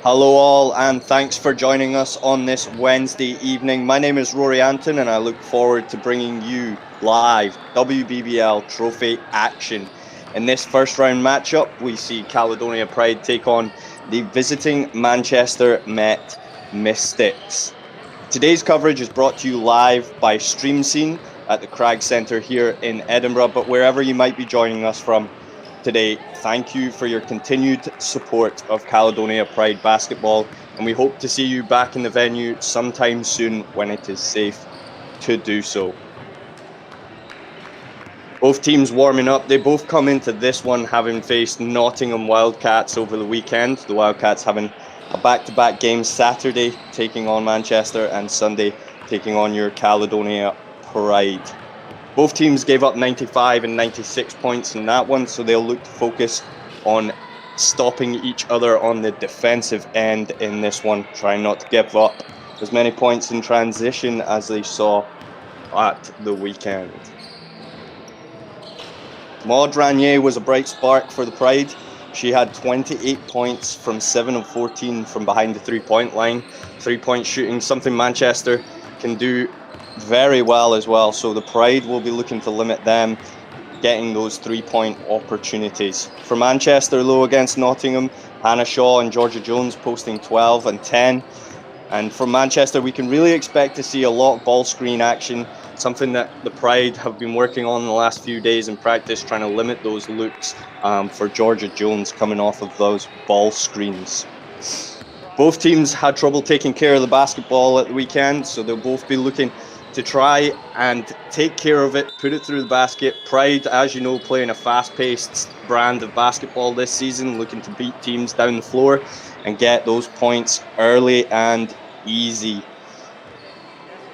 Hello, all, and thanks for joining us on this Wednesday evening. My name is Rory Anton, and I look forward to bringing you live WBBL Trophy action. In this first round matchup, we see Caledonia Pride take on the visiting Manchester Met Mystics. Today's coverage is brought to you live by Stream Scene at the Crag Centre here in Edinburgh, but wherever you might be joining us from today, thank you for your continued support of Caledonia Pride basketball, and we hope to see you back in the venue sometime soon when it is safe to do so. Both teams warming up. They both come into this one having faced Nottingham Wildcats over the weekend. The Wildcats having a back-to-back game Saturday taking on Manchester and Sunday taking on your Caledonia Pride. Both teams gave up 95 and 96 points in that one, so they'll look to focus on stopping each other on the defensive end in this one, trying not to give up as many points in transition as they saw at the weekend. Maud Ranier was a bright spark for the Pride. She had 28 points from 7 of 14 from behind the three-point line. Three-point shooting, something Manchester can do very well as well. So the Pride will be looking to limit them getting those three-point opportunities. For Manchester, though, against Nottingham, Hannah Shaw and Georgia Jones posting 12 and 10. And from Manchester, we can really expect to see a lot of ball screen action, something that the Pride have been working on the last few days in practice, trying to limit those looks for Georgia Jones coming off of those ball screens. Both teams had trouble taking care of the basketball at the weekend, so they'll both be looking to try and take care of it, put it through the basket. Pride, as you know, playing a fast-paced brand of basketball this season, looking to beat teams down the floor and get those points early and easy.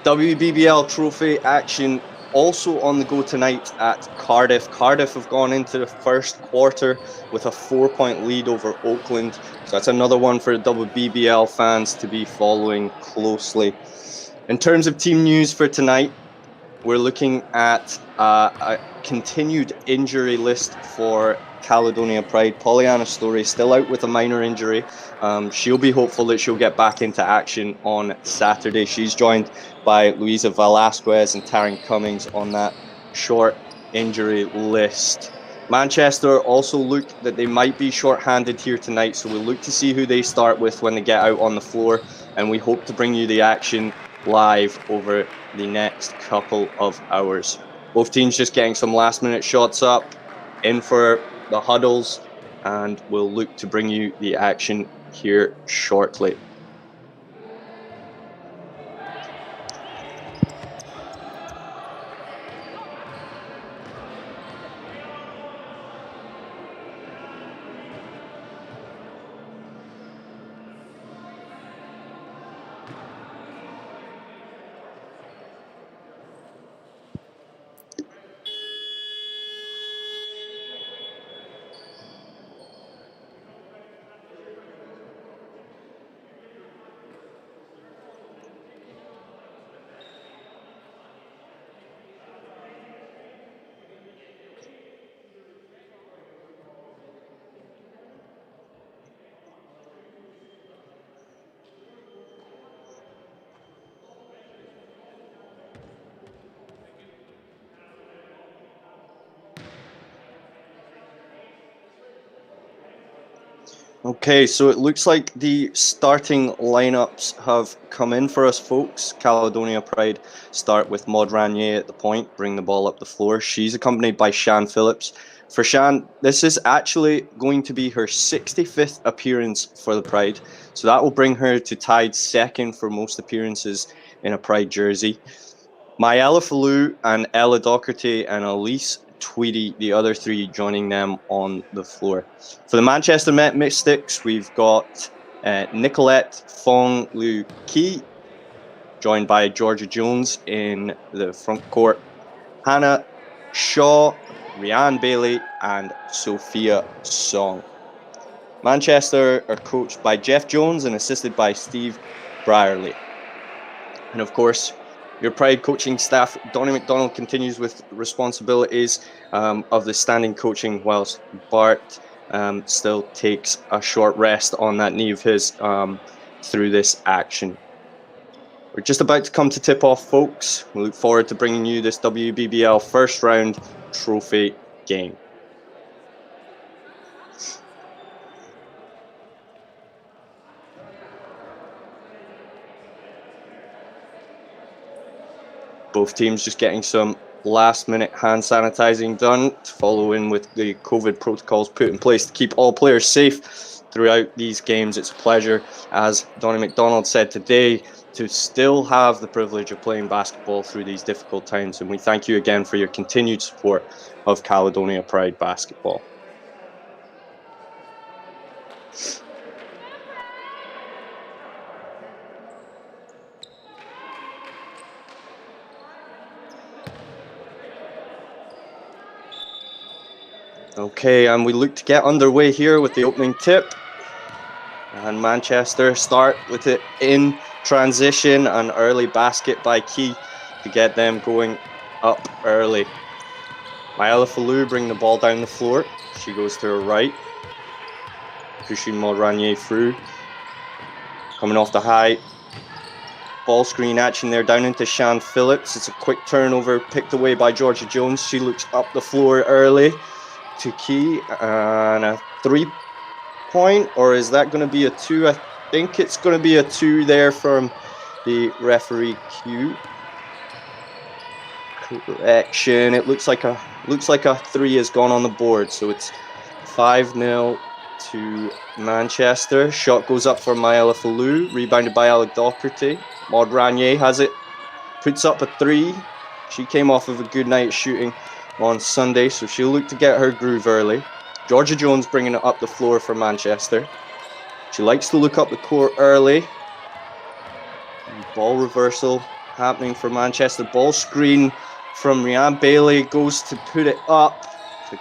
WBBL Trophy action also on the go tonight at Cardiff. Cardiff have gone into the first quarter with a 4-point lead over Oakland. So that's another one for WBBL fans to be following closely. In terms of team news for tonight, we're looking at a continued injury list for Caledonia Pride. Pollyanna Story still out with a minor injury. She'll be hopeful that she'll get back into action on Saturday. She's joined by Luisa Velasquez and Taryn Cummings on that short injury list. Manchester also look that they might be short-handed here tonight, so we'll look to see who they start with when they get out on the floor, and we hope to bring you the action live over the next couple of hours. Both teams just getting some last-minute shots up, in for the huddles, and we'll look to bring you the action here shortly. Okay, so it looks like the starting lineups have come in for us, folks. Caledonia Pride start with Maud Ranier at the point, bring the ball up the floor. She's accompanied by Shan Phillips. For Shan, this is actually going to be her 65th appearance for the Pride, so that will bring her to tied second for most appearances in a Pride jersey. Mayella Falou and Ella Docherty and Elise Tweedy, the other three, joining them on the floor. For the Manchester Met Mystics, we've got Nicolette Fong Liu Ki, joined by Georgia Jones in the front court, Hannah Shaw, Rianne Bailey, and Sophia Song. Manchester are coached by Jeff Jones and assisted by Steve Brierley. And of course, your Pride coaching staff, Donnie McDonald continues with responsibilities of the standing coaching, whilst Bart still takes a short rest on that knee of his through this action. We're just about to come to tip-off, folks. We look forward to bringing you this WBBL first round trophy game. Both teams just getting some last-minute hand sanitizing done to follow in with the COVID protocols put in place to keep all players safe throughout these games. It's a pleasure, as Donnie McDonald said today, to still have the privilege of playing basketball through these difficult times. And we thank you again for your continued support of Caledonia Pride basketball. Okay, and we look to get underway here with the opening tip. And Manchester start with it in transition, an early basket by Key to get them going up early. Myela Falou bring the ball down the floor. She goes to her right, pushing Maud Ranier through. Coming off the high ball screen action there down into Shan Phillips. It's a quick turnover picked away by Georgia Jones. She looks up the floor early to Key, and a 3-point, or is that going to be a 2? I think it's going to be a 2 there from the referee cue. Correction. It looks like a 3 has gone on the board, so it's 5-0 to Manchester. Shot goes up for Myela Falou, rebounded by Alec Doherty. Maud Ranier has it, puts up a 3. She came off of a good night shooting on Sunday, so she'll look to get her groove early. Georgia Jones bringing it up the floor for Manchester. She likes to look up the court early. Ball reversal happening for Manchester. Ball screen from Rhiann Bailey, goes to put it up. It's a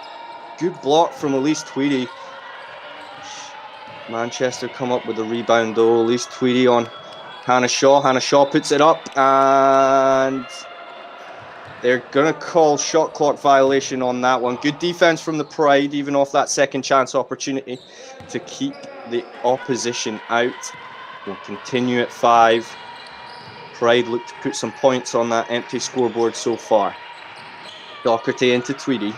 good block from Elise Tweedy. Manchester come up with a rebound though. Elise Tweedy on Hannah Shaw. Hannah Shaw puts it up, and they're going to call shot clock violation on that one. Good defense from the Pride, even off that second chance opportunity to keep the opposition out. We'll continue at 5. Pride look to put some points on that empty scoreboard so far. Doherty into Tweedy.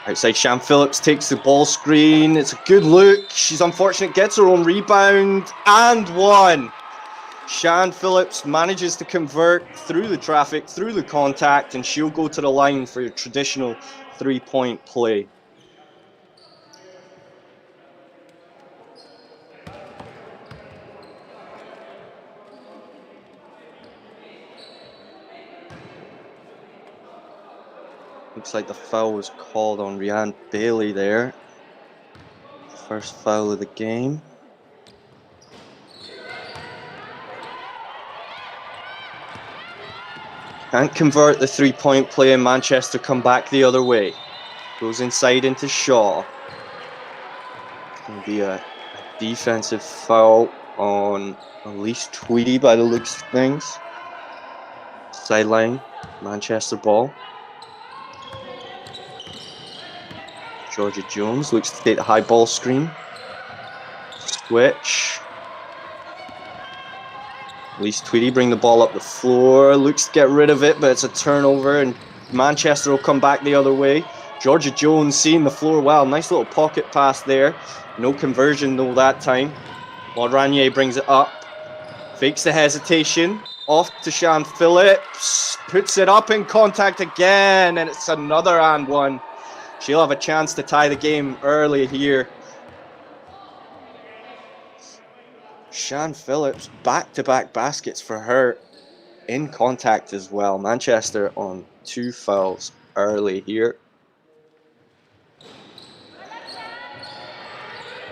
Outside, Shan Phillips takes the ball screen. It's a good look. She's unfortunate, gets her own rebound, and one. Shan Phillips manages to convert through the traffic, through the contact, and she'll go to the line for your traditional 3-point play. Looks like the foul was called on Rhiann Bailey there. First foul of the game. Can't convert the 3-point play, and Manchester come back the other way. Goes inside into Shaw. It's going to be a defensive foul on Elise Tweedy by the looks of things. Sideline, Manchester ball. Georgia Jones looks to take the high ball screen. Switch. Elise Tweedy bring the ball up the floor. Looks to get rid of it, but it's a turnover, and Manchester will come back the other way. Georgia Jones seeing the floor well. Nice little pocket pass there. No conversion though that time. Maud Ranier brings it up. Fakes the hesitation. Off to Shan Phillips. Puts it up in contact again, and it's another and one. She'll have a chance to tie the game early here. Shan Phillips, back-to-back baskets for her in contact as well. Manchester on 2 fouls early here.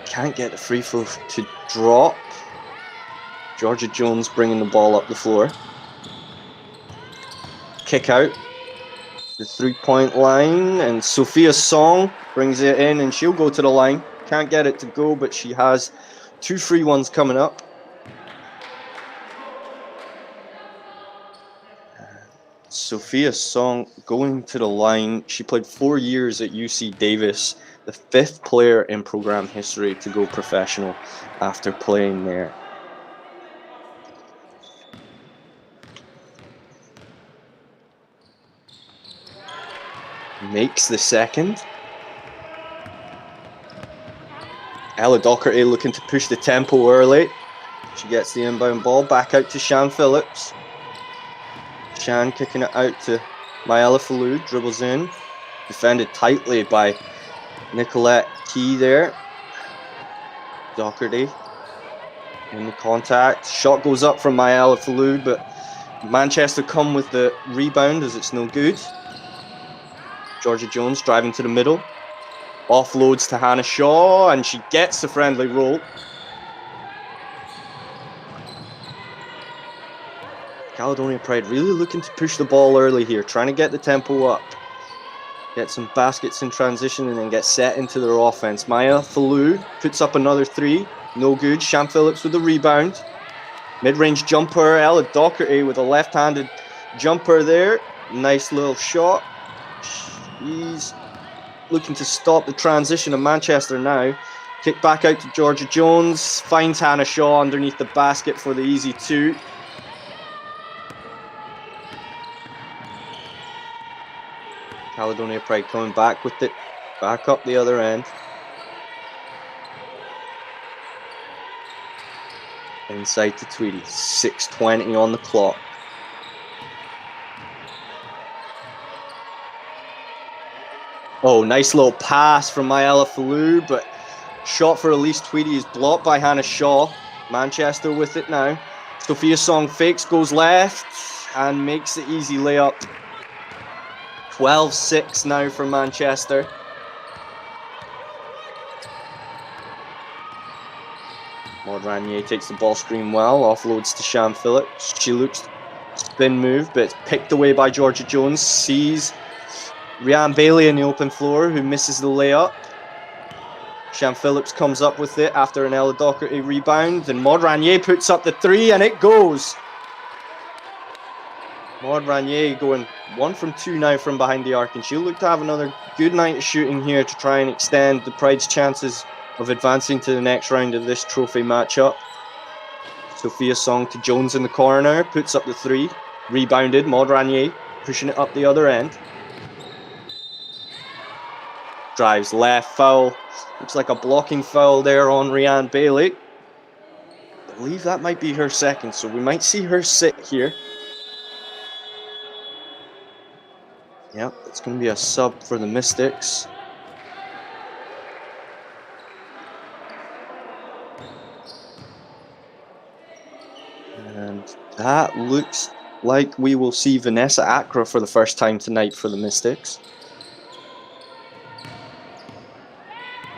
Can't get the free throw to drop. Georgia Jones bringing the ball up the floor. Kick out. The 3-point line, and Sophia Song brings it in, and she'll go to the line. Can't get it to go, but she has 2 free ones coming up. Sophia Song going to the line. She played 4 years at UC Davis the 5th player in program history to go professional after playing there. Makes the second. Ella Docherty looking to push the tempo early. She gets the inbound ball back out to Shan Phillips. Shan kicking it out to Myella Falou, dribbles in. Defended tightly by Nicolette Key there. Docherty in the contact. Shot goes up from Myella Falou, but Manchester come with the rebound as it's no good. Georgia Jones driving to the middle. Offloads to Hannah Shaw, and she gets the friendly roll. Caledonia Pride really looking to push the ball early here, trying to get the tempo up. Get some baskets in transition and then get set into their offense. Maya Falou puts up another 3. No good. Shan Phillips with the rebound. Mid-range jumper. Ella Docherty with a left-handed jumper there. Nice little shot. She's looking to stop the transition of Manchester now. Kick back out to Georgia Jones. Finds Hannah Shaw underneath the basket for the easy 2. Caledonia Pride coming back with it. Back up the other end. Inside to Tweedy. 6:20 on the clock. Oh, nice little pass from Myella Falou, but shot for Elise Tweedy is blocked by Hannah Shaw. Manchester with it now. Sophia Song fakes, goes left, and makes the easy layup. 12-6 now for Manchester. Maud Ranier takes the ball screen well, offloads to Shan Phillips. She looks spin move, but it's picked away by Georgia Jones. Sees Rhiann Bailey in the open floor, who misses the layup. Shan Phillips comes up with it after an Ella Docherty rebound, and Maud Ranier puts up the 3, and it goes. Maud Ranier going 1 from 2 now from behind the arc, and she'll look to have another good night of shooting here to try and extend the Pride's chances of advancing to the next round of this trophy matchup. Sophia Song to Jones in the corner, puts up the 3, rebounded. Maud Ranier pushing it up the other end. Drives left, foul. Looks like a blocking foul there on Rhiann Bailey. I believe that might be her second, so we might see her sit here. Yep, it's going to be a sub for the Mystics. And that looks like we will see Vanessa Acra for the first time tonight for the Mystics.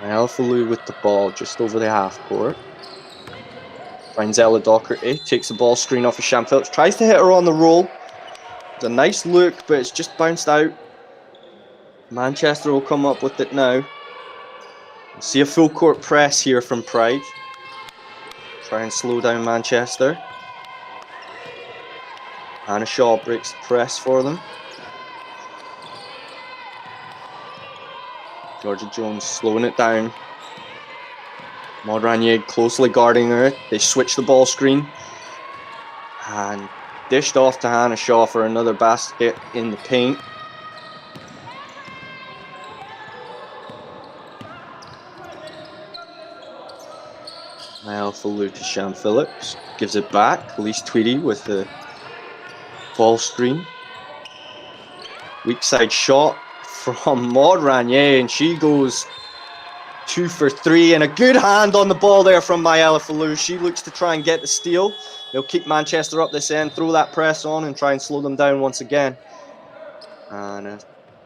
Alpha Lou with the ball just over the half court. Finds Ella Docherty, takes the ball screen off of Shan Phillips, tries to hit her on the roll. It's a nice look, but it's just bounced out. Manchester will come up with it now. We'll see a full court press here from Pride. Try and slow down Manchester. Hannah Shaw breaks the press for them. Georgia Jones slowing it down. Maud Ranier closely guarding her. They switch the ball screen. And dished off to Hannah Shaw for another basket in the paint. Alpha Lou to Shan Phillips. Gives it back. Elise Tweedy with the ball screen. Weak side shot from Maud Ranier, and she goes 2 for 3, and a good hand on the ball there from Myella Falou. She looks to try and get the steal. They'll keep Manchester up this end, throw that press on, and try and slow them down once again. And a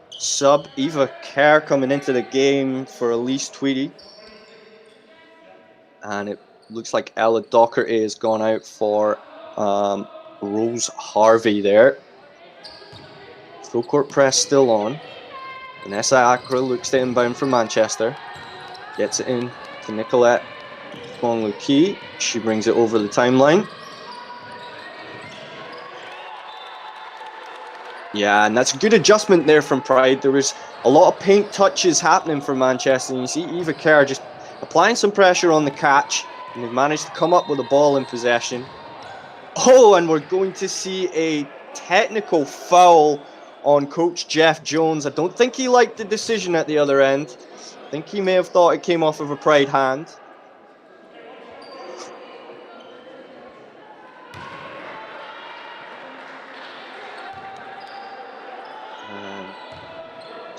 sub, Eva Kerr coming into the game for Elise Tweedy. And it looks like Ella Docherty has gone out for Rose Harvey there. Full court press still on. Vanessa Acra looks to inbound from Manchester. Gets it in to Nicolette Key. She brings it over the timeline. Yeah, and that's a good adjustment there from Pride. There was a lot of paint touches happening for Manchester, and you see Eva Kerr just applying some pressure on the catch, and they've managed to come up with a ball in possession. Oh, and we're going to see a technical foul on Coach Jeff Jones. I don't think he liked the decision at the other end. I think he may have thought it came off of a Pride hand.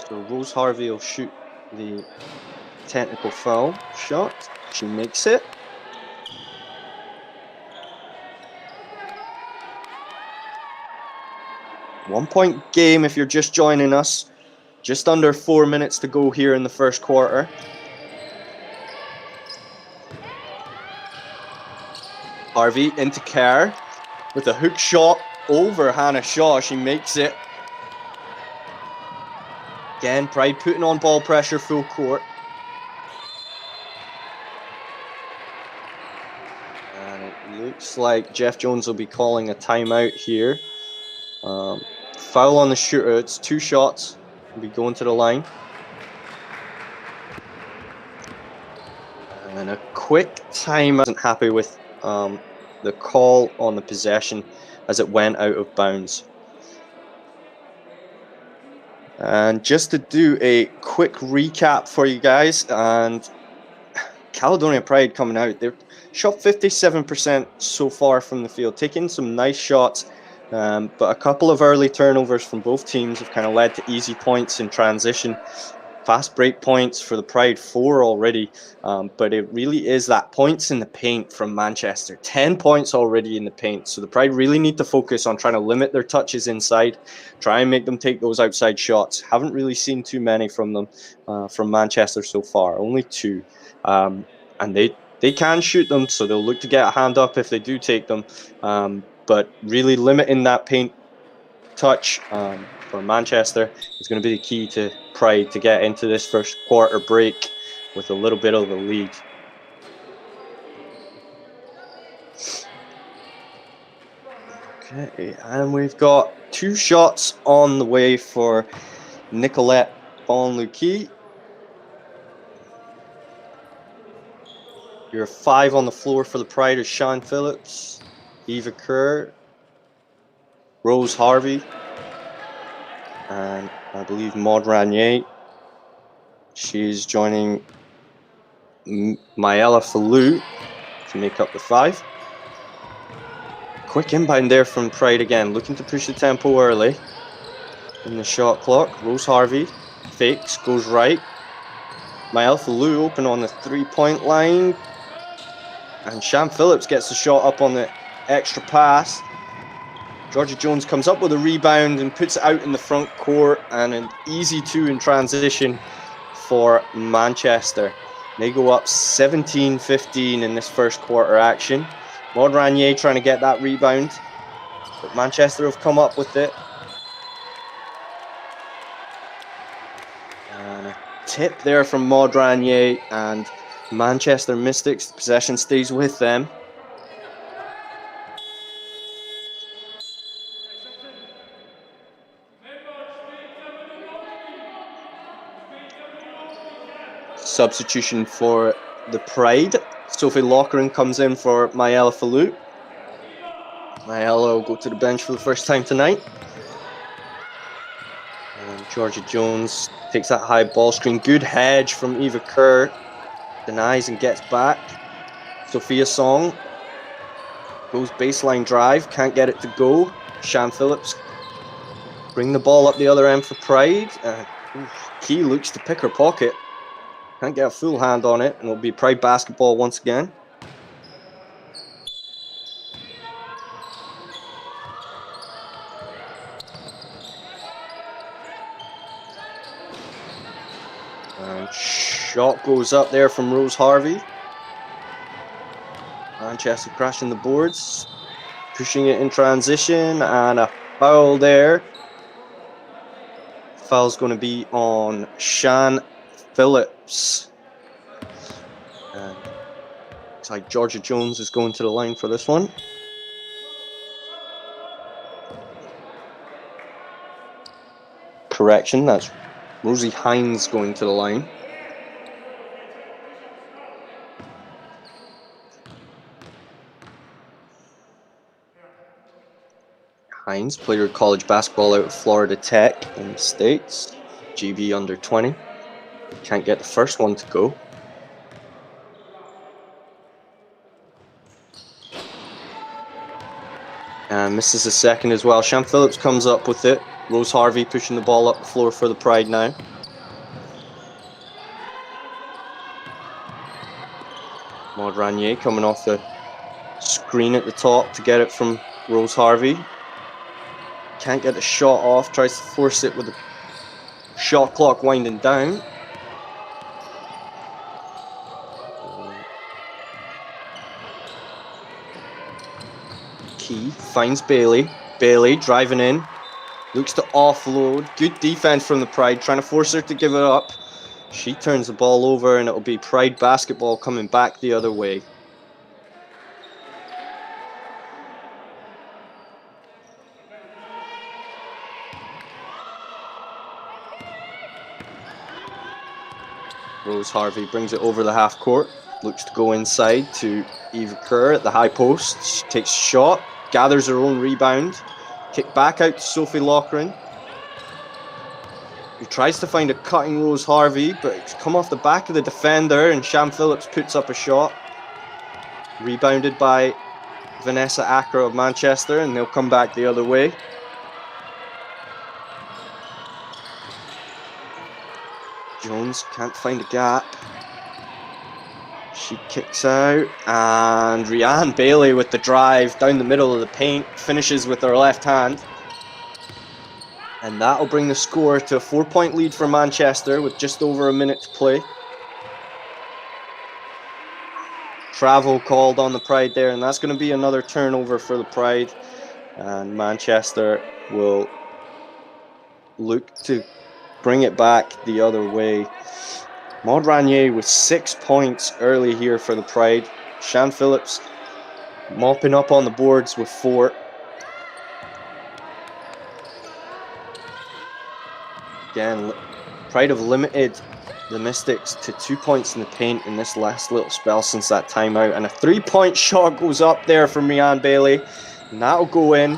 So Rose Harvey will shoot the technical foul shot. She makes it. One-point game if you're just joining us. Just under 4 minutes to go here in the first quarter. Harvey into Kerr with a hook shot over Hannah Shaw. She makes it. Again, Pride putting on ball pressure full court. And it looks like Jeff Jones will be calling a timeout here. Foul on the shooter. It's 2 shots. Will be going to the line. And a quick time. I wasn't happy with the call on the possession as it went out of bounds. And just to do a quick recap for you guys, and Caledonia Pride coming out, they've shot 57% so far from the field, taking some nice shots, but a couple of early turnovers from both teams have kind of led to easy points in transition. Fast break points for the Pride, 4 already, but it really is that points in the paint from Manchester. 10 points already in the paint, so the Pride really need to focus on trying to limit their touches inside, try and make them take those outside shots. Haven't really seen too many from them, from Manchester so far, only 2. And they can shoot them, so they'll look to get a hand up if they do take them, but really limiting that paint touch for Manchester is going to be the key to Pride to get into this first quarter break with a little bit of a lead. Okay, and we've got 2 shots on the way for Nicolette Bonluki. Your 5 on the floor for the Pride is Sean Phillips, Eva Kerr, Rose Harvey, and I believe Maud Ranier. She's joining Mayella Falou to make up the 5. Quick inbound there from Pride again, looking to push the tempo early in the shot clock. Rose Harvey fakes, goes right. Mayella Falou open on the 3-point line. And Sham Phillips gets the shot up on the extra pass. Georgia Jones comes up with a rebound and puts it out in the front court, and an easy 2 in transition for Manchester. They go up 17-15 in this first quarter action. Maud Ranier trying to get that rebound, but Manchester have come up with it. And a tip there from Maud Ranier, and Manchester Mystics, possession stays with them. Substitution for the Pride. Sophie Loughran comes in for Mayella Falou. Mayella will go to the bench for the first time tonight. And Georgia Jones takes that high ball screen. Good hedge from Eva Kerr. Denies and gets back. Sophia Song goes baseline drive. Can't get it to go. Sham Phillips bring the ball up the other end for Pride. Key looks to pick her pocket. Can't get a full hand on it, and it'll be Pride basketball once again. And shot goes up there from Rose Harvey. Manchester crashing the boards, pushing it in transition, and a foul there. Foul's going to be on Shan Phillips. And looks like Georgia Jones is going to the line for this one. correction. That's Rosie Hines going to the line. Hines played her college basketball out of Florida Tech in the States. GB under 20. Can't get the first one to go. And misses the second as well. Shan Phillips comes up with it. Rose Harvey pushing the ball up the floor for the Pride now. Maud Ranier coming off the screen at the top to get it from Rose Harvey. Can't get the shot off. Tries to force it with the shot clock winding down. Key finds Bailey. Bailey driving in. Looks to offload. Good defense from the Pride, trying to force her to give it up. She turns the ball over and it'll be Pride basketball coming back the other way. Rose Harvey brings it over the half court. Looks to go inside to Eva Kerr at the high post. She takes a shot, gathers her own rebound. Kick back out to Sophie Loughran, who tries to find a cutting Rose Harvey, but it's come off the back of the defender, and Shan Phillips puts up a shot. Rebounded by Vanessa Acker of Manchester, and they'll come back the other way. Jones can't find a gap. She kicks out, and Rhianne Bailey with the drive down the middle of the paint, finishes with her left hand. And that'll bring the score to a 4-point lead for Manchester with just over a minute to play. Travel called on the Pride there, and that's going to be another turnover for the Pride. And Manchester will look to bring it back the other way. Maud Ranier with 6 points early here for the Pride. Shan Phillips mopping up on the boards with 4. Again, Pride have limited the Mystics to 2 points in the paint in this last little spell since that timeout. And a 3-point shot goes up there from Rhianne Bailey. And that'll go in.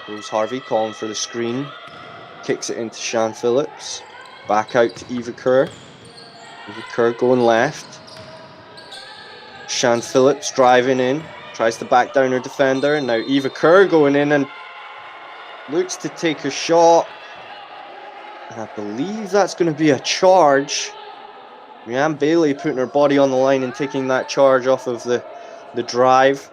Rose Harvey calling for the screen. Kicks it into Shan Phillips. Back out to Eva Kerr. Eva Kerr going left. Shan Phillips driving in. Tries to back down her defender. And now Eva Kerr going in and looks to take a shot. And I believe that's going to be a charge. Rhianne Bailey putting her body on the line and taking that charge off of the drive.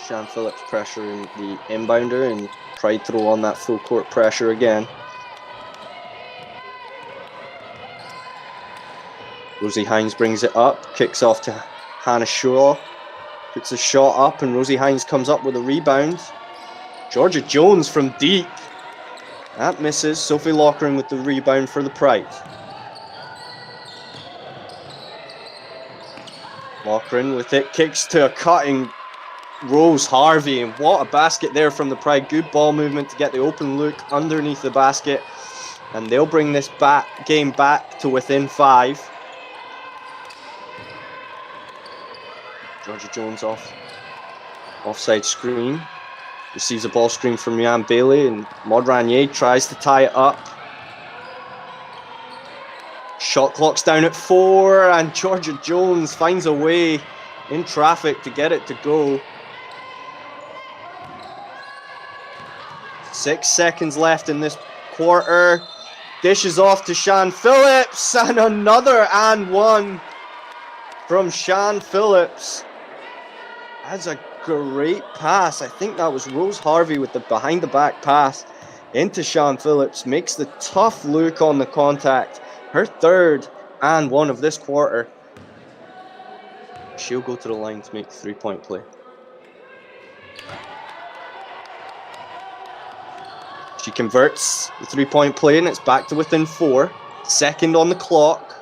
Shan Phillips pressuring the inbounder, and Pride throw on that full court pressure again. Rosie Hines brings it up, kicks off to Hannah Shaw, puts a shot up, and Rosie Hines comes up with a rebound. Georgia Jones from deep. That misses. Sophie Loughran with the rebound for the Pride. Loughran with it, kicks to a cutting Rose Harvey, and what a basket there from the Pride. Good ball movement to get the open look underneath the basket, and they'll bring this game back to within 5. Georgia Jones offside screen, receives a ball screen from Rhianne Bailey, and Maud Ranier tries to tie it up. Shot clock's down at 4, and Georgia Jones finds a way in traffic to get it to go. 6 seconds left in this quarter. Dishes off to Shan Phillips, and another and one from Shan Phillips. That's a great pass. I think that was Rose Harvey with the behind the back pass into Shan Phillips. Makes the tough look on the contact. Her 3rd and one of this quarter. She'll go to the line to make the 3-point play. She converts the 3-point play, and it's back to within 4. Second on the clock.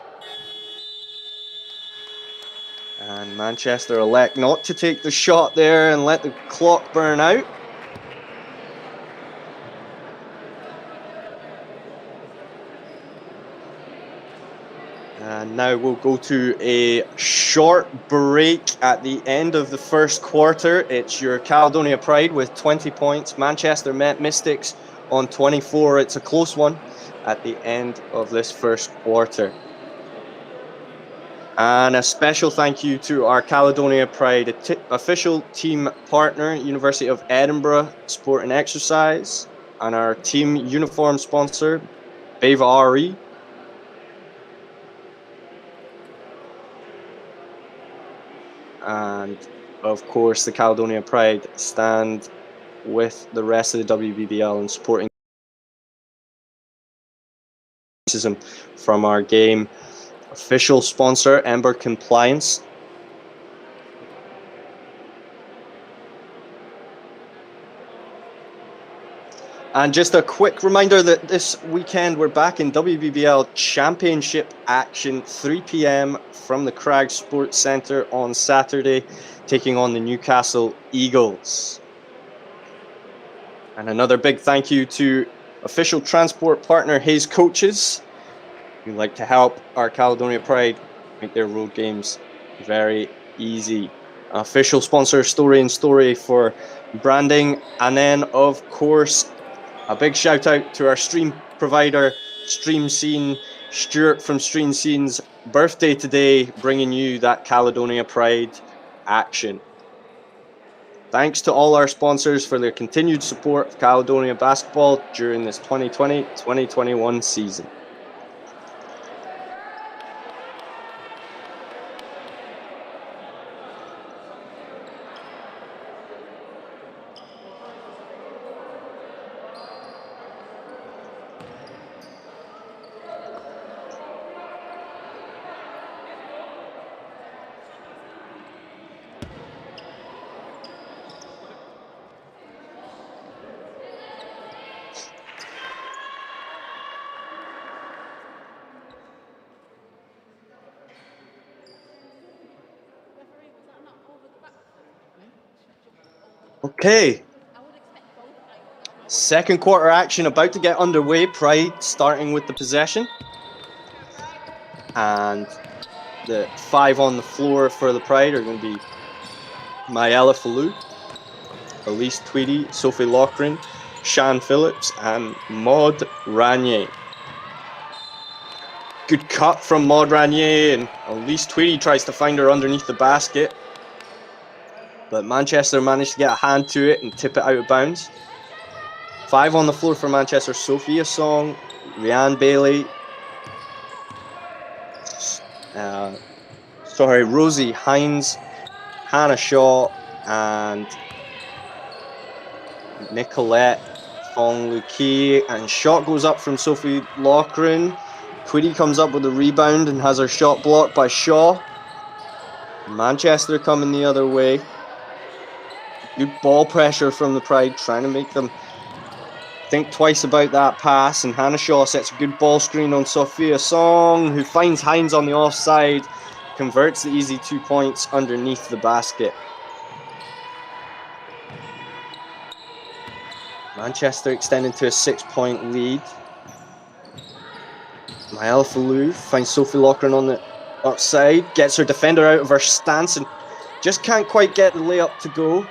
And Manchester elect not to take the shot there and let the clock burn out. And now we'll go to a short break at the end of the first quarter. It's your Caledonia Pride with 20 points. Manchester Met Mystics on 24. It's a close one at the end of this first quarter. And a special thank you to our Caledonia Pride official team partner, University of Edinburgh Sport and Exercise, and our team uniform sponsor, Beva RE. And of course, the Caledonia Pride stand with the rest of the WBBL in supporting racism from our game. Official sponsor, Ember Compliance. And just a quick reminder that this weekend we're back in WBBL Championship action, 3 p.m. from the Crags Sports Centre on Saturday, taking on the Newcastle Eagles. And another big thank you to official transport partner Hayes Coaches, who like to help our Caledonia Pride make their road games very easy. Official sponsor Story and Story for branding. And then, of course, a big shout out to our stream provider, Stream Scene, Stuart from Stream Scene's birthday today, bringing you that Caledonia Pride action. Thanks to all our sponsors for their continued support of Caledonia basketball during this 2020-2021 season. Okay. Second quarter action about to get underway. Pride starting with the possession. And the 5 on the floor for the Pride are going to be Mayella Falou, Elise Tweedy, Sophie Loughran, Shan Phillips, and Maud Ranier. Good cut from Maud Ranier, and Elise Tweedy tries to find her underneath the basket. But Manchester managed to get a hand to it and tip it out of bounds. 5 on the floor for Manchester. Sophia Song, Rhianne Bailey, Rosie Hines, Hannah Shaw, and Nicolette Fong-Luki. And shot goes up from Sophie Loughran. Tweedy comes up with a rebound and has her shot blocked by Shaw. Manchester coming the other way. Good ball pressure from the Pride, trying to make them think twice about that pass. And Hannah Shaw sets a good ball screen on Sophia Song, who finds Hines on the offside, converts the easy 2 points underneath the basket. Manchester extending to a 6-point lead. Mayella Falou finds Sophie Loughran on the outside, gets her defender out of her stance and just can't quite get the layup to go.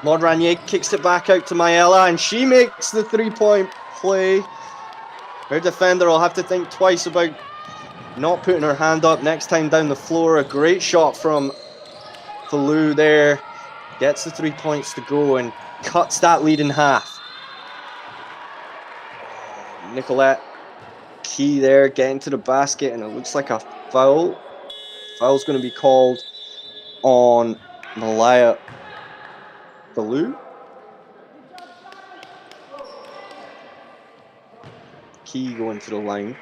Maud Ranier kicks it back out to Mayella, and she makes the 3-point play. Her defender will have to think twice about not putting her hand up next time down the floor. A great shot from Falou there. Gets the 3 points to go and cuts that lead in half. Nicolette Key there getting to the basket, and it looks like a foul. Foul's going to be called on Malaya Falou. Key going to the line.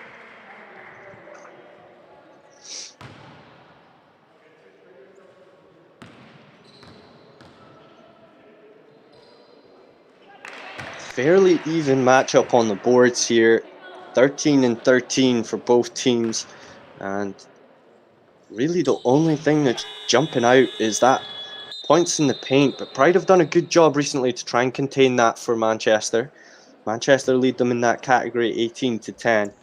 Fairly even matchup on the boards here. 13 and 13 for both teams. And really the only thing that's jumping out is that points in the paint, but Pride have done a good job recently to try and contain that for Manchester. Manchester lead them in that category 18-10.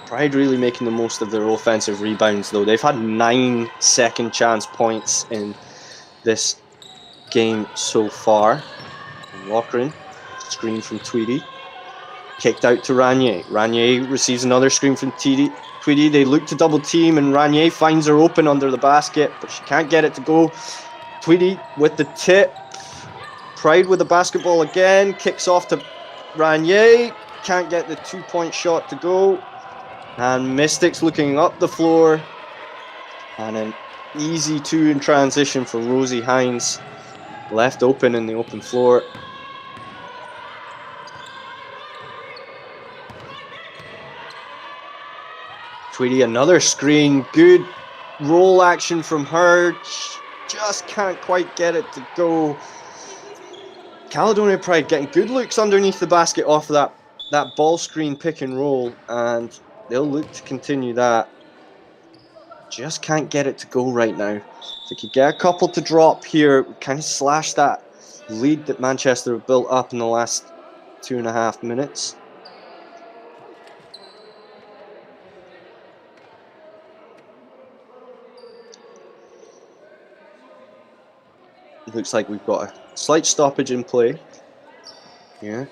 Pride really making the most of their offensive rebounds, though. They've had 9 second chance points in this game so far. And Lochran, screen from Tweedy. Kicked out to Ranier. Ranier receives another screen from Tweedy. They look to double team, and Ranier finds her open under the basket, but she can't get it to go. Tweedy with the tip. Pride with the basketball again. Kicks off to Ranier. Can't get the 2-point shot to go. And Mystics looking up the floor. And an easy 2 in transition for Rosie Hines. Left open in the open floor. Tweedy, another screen. Good roll action from her. Just can't quite get it to go. Caledonia Pride getting good looks underneath the basket off that ball screen pick and roll, and they'll look to continue that. Just can't get it to go right now. If they could get a couple to drop here, kind of slash that lead that Manchester have built up in the last 2.5 minutes. Looks like we've got a slight stoppage in play. Yeah.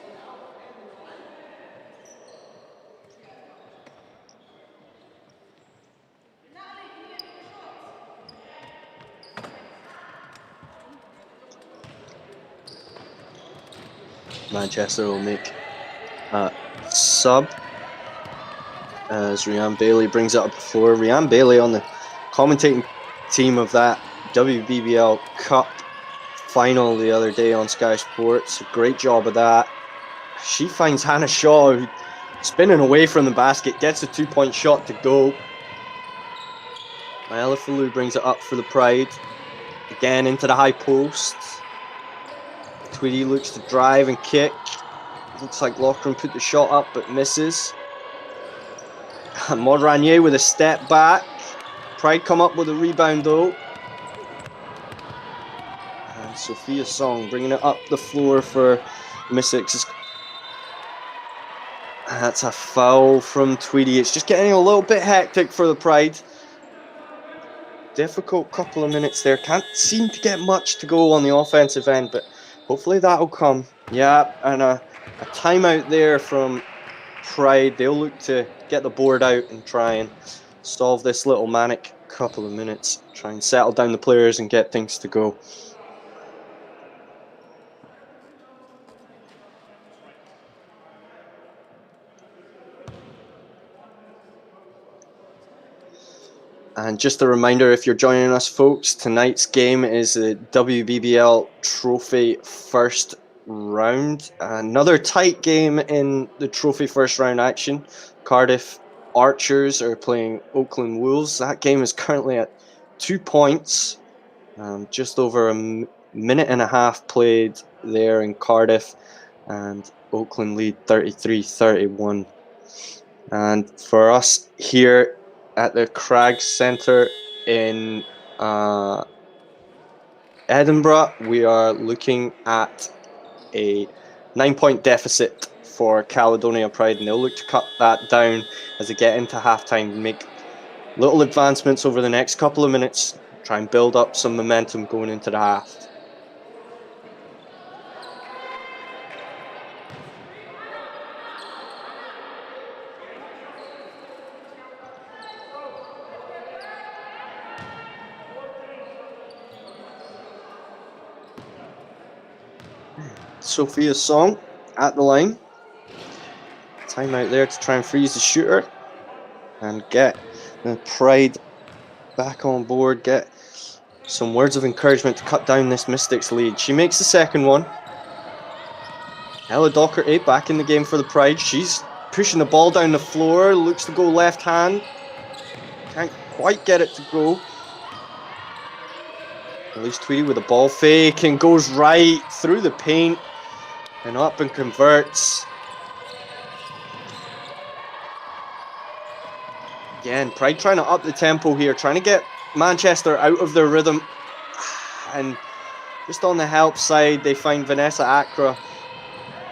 Manchester will make a sub as Rhiann Bailey brings it up the floor. Rhiann Bailey on the commentating team of that WBBL Cup final the other day on Sky Sports. A great job of that. She finds Hannah Shaw, who, spinning away from the basket, gets a 2-point shot to go. Ella Falou brings it up for the Pride. Again into the high post. Tweedy looks to drive and kick. Looks like Lochran put the shot up but misses. Maud Ranier with a step back. Pride come up with a rebound though. And Sophia Song bringing it up the floor for Mystics. That's a foul from Tweedy. It's just getting a little bit hectic for the Pride. Difficult couple of minutes there. Can't seem to get much to go on the offensive end, but hopefully that'll come. Yeah, and a timeout there from Pride. They'll look to get the board out and try and solve this little manic couple of minutes. Try and settle down the players and get things to go. And just a reminder, if you're joining us, folks, tonight's game is the WBBL Trophy First Round. Another tight game in the Trophy First Round action. Cardiff Archers are playing Oakland Wolves. That game is currently at 2 points. Just over a minute and a half played there in Cardiff. And Oakland lead 33-31. And for us here at the Crag Centre in Edinburgh, we are looking at a 9-point deficit for Caledonia Pride, and they'll look to cut that down as they get into halftime and make little advancements over the next couple of minutes, try and build up some momentum going into the half. Sophia Song at the line. Timeout there to try and freeze the shooter and get the Pride back on board, get some words of encouragement to cut down this Mystics lead. She makes the second one. Ella Docherty back in the game for the Pride. She's pushing the ball down the floor, looks to go left hand. Can't quite get it to go. Elise Tweedy with a ball fake and goes right through the paint and up and converts. Again, Pride trying to up the tempo here, trying to get Manchester out of their rhythm. And just on the help side, they find Vanessa Accra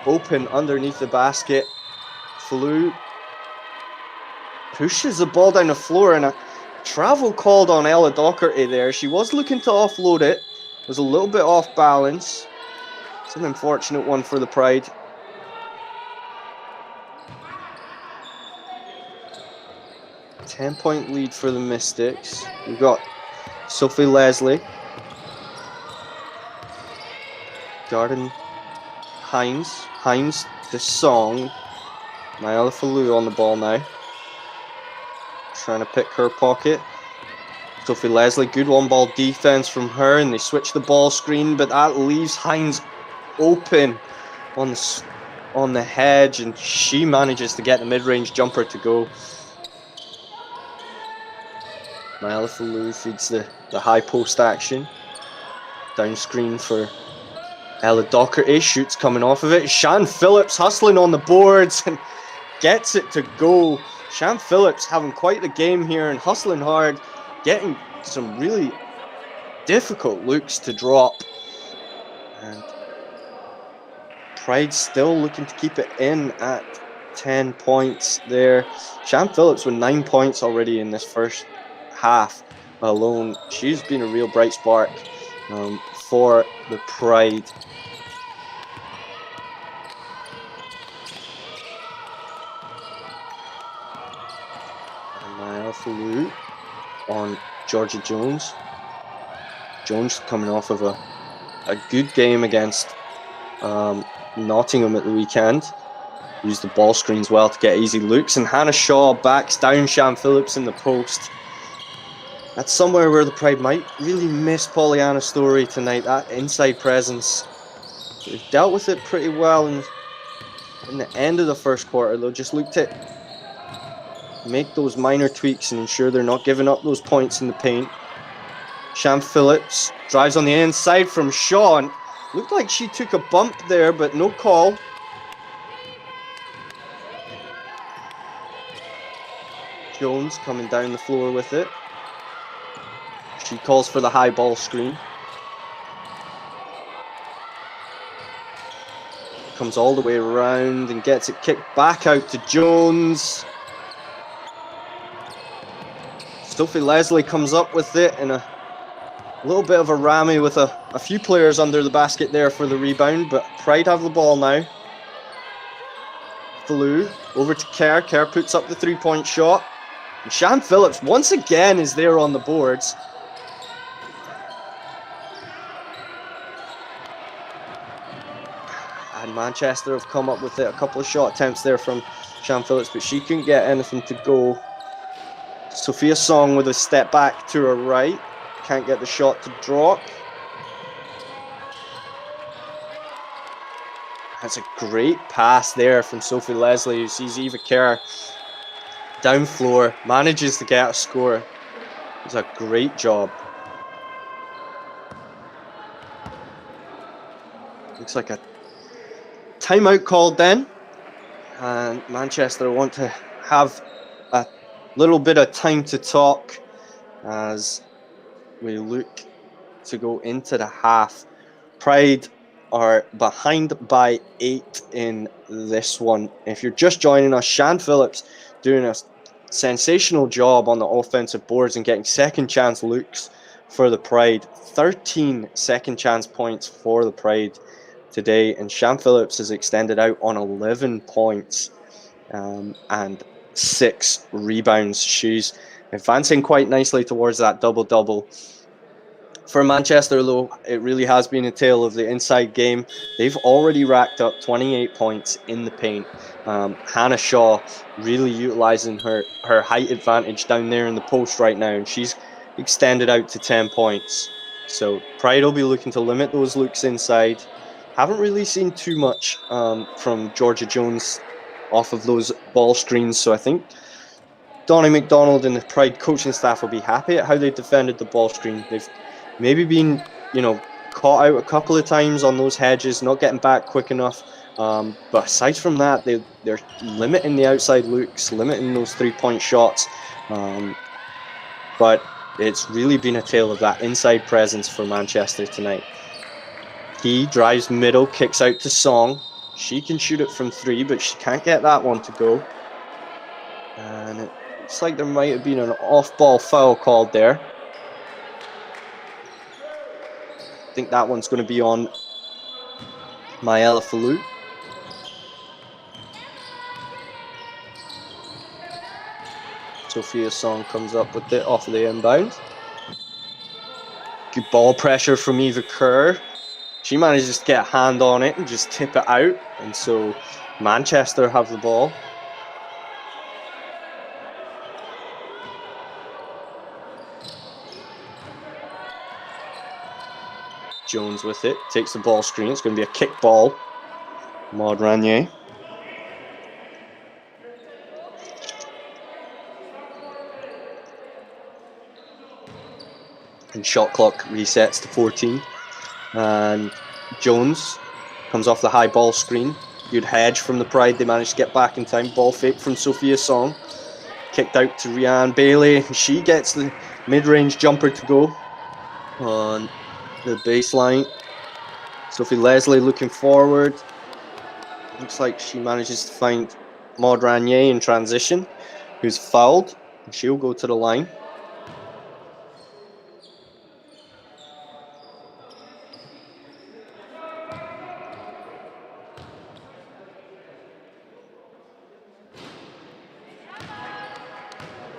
open underneath the basket. Flew pushes the ball down the floor, and a travel called on Ella Docherty there. She was looking to offload it, was a little bit off balance. It's an unfortunate one for the Pride. Ten-point lead for the Mystics. We've got Sophie Leslie, Garden Hines, the song. Nyala Falou on the ball now. Trying to pick her pocket. Sophie Leslie, good one-ball defense from her, and they switch the ball screen, but that leaves Hines open on the hedge, and she manages to get the mid-range jumper to go. Nyala Falou feeds the high post action. Down screen for Ella Docherty, shoots coming off of it. Shan Phillips hustling on the boards and gets it to go. Shan Phillips having quite the game here and hustling hard, getting some really difficult looks to drop. And Pride still looking to keep it in at 10 points there. Shan Phillips with 9 points already in this first half alone. She's been a real bright spark for the Pride. And Falou on Georgia Jones. Jones coming off of a good game against Nottingham at the weekend. Used the ball screens well to get easy looks, and Hannah Shaw backs down Shan Phillips in the post. That's somewhere where the Pride might really miss Pollyanna Story tonight, that inside presence. They've dealt with it pretty well in the end of the first quarter. They'll just look to make those minor tweaks and ensure they're not giving up those points in the paint. Shan Phillips drives on the inside from Shaw, and looked like she took a bump there, but no call. Jones coming down the floor with it. She calls for the high ball screen. Comes all the way around and gets it kicked back out to Jones. Sophie Leslie comes up with it in a little bit of a rammy with a few players under the basket there for the rebound, but Pride have the ball now. Falou over to Kerr. Kerr puts up the three-point shot. And Shan Phillips once again is there on the boards. And Manchester have come up with it. A couple of shot attempts there from Shan Phillips, but she couldn't get anything to go. Sophia Song with a step back to her right. Can't get the shot to drop. That's a great pass there from Sophie Leslie, who sees Eva Kerr down floor, manages to get a score. It's a great job. Looks like a timeout called then, and Manchester want to have a little bit of time to talk as we look to go into the half. Pride are behind by 8 in this one. If you're just joining us, Shan Phillips doing a sensational job on the offensive boards and getting second chance looks for the Pride. 13 second chance points for the Pride today, and Shan Phillips has extended out on 11 points and 6 rebounds. She's advancing quite nicely towards that double-double. For Manchester, though, it really has been a tale of the inside game. They've already racked up 28 points in the paint. Hannah Shaw really utilising her height advantage down there in the post right now, and she's extended out to 10 points. So Pride will be looking to limit those looks inside. Haven't really seen too much from Georgia Jones off of those ball screens, so I think Donnie McDonald and the Pride coaching staff will be happy at how they defended the ball screen. They've maybe been, caught out a couple of times on those hedges, not getting back quick enough. But aside from that, they're limiting the outside looks, limiting those three-point shots. But it's really been a tale of that inside presence for Manchester tonight. He drives middle, kicks out to Song. She can shoot it from 3, but she can't get that one to go. And it looks like there might have been an off-ball foul called there. I think that one's going to be on Maëla Falou. Sophia Song comes up with it off of the inbound. Good ball pressure from Eva Kerr. She manages to get a hand on it and just tip it out. And so Manchester have the ball. Jones with it, takes the ball screen. It's going to be a kick ball. Maud Ranier. And shot clock resets to 14. And Jones comes off the high ball screen. Good hedge from the Pride. They managed to get back in time. Ball fake from Sophia Song. Kicked out to Rhiann Bailey. She gets the mid-range jumper to go on the baseline. Sophie Leslie looking forward. Looks like she manages to find Maud Ranier in transition, who's fouled. She'll go to the line.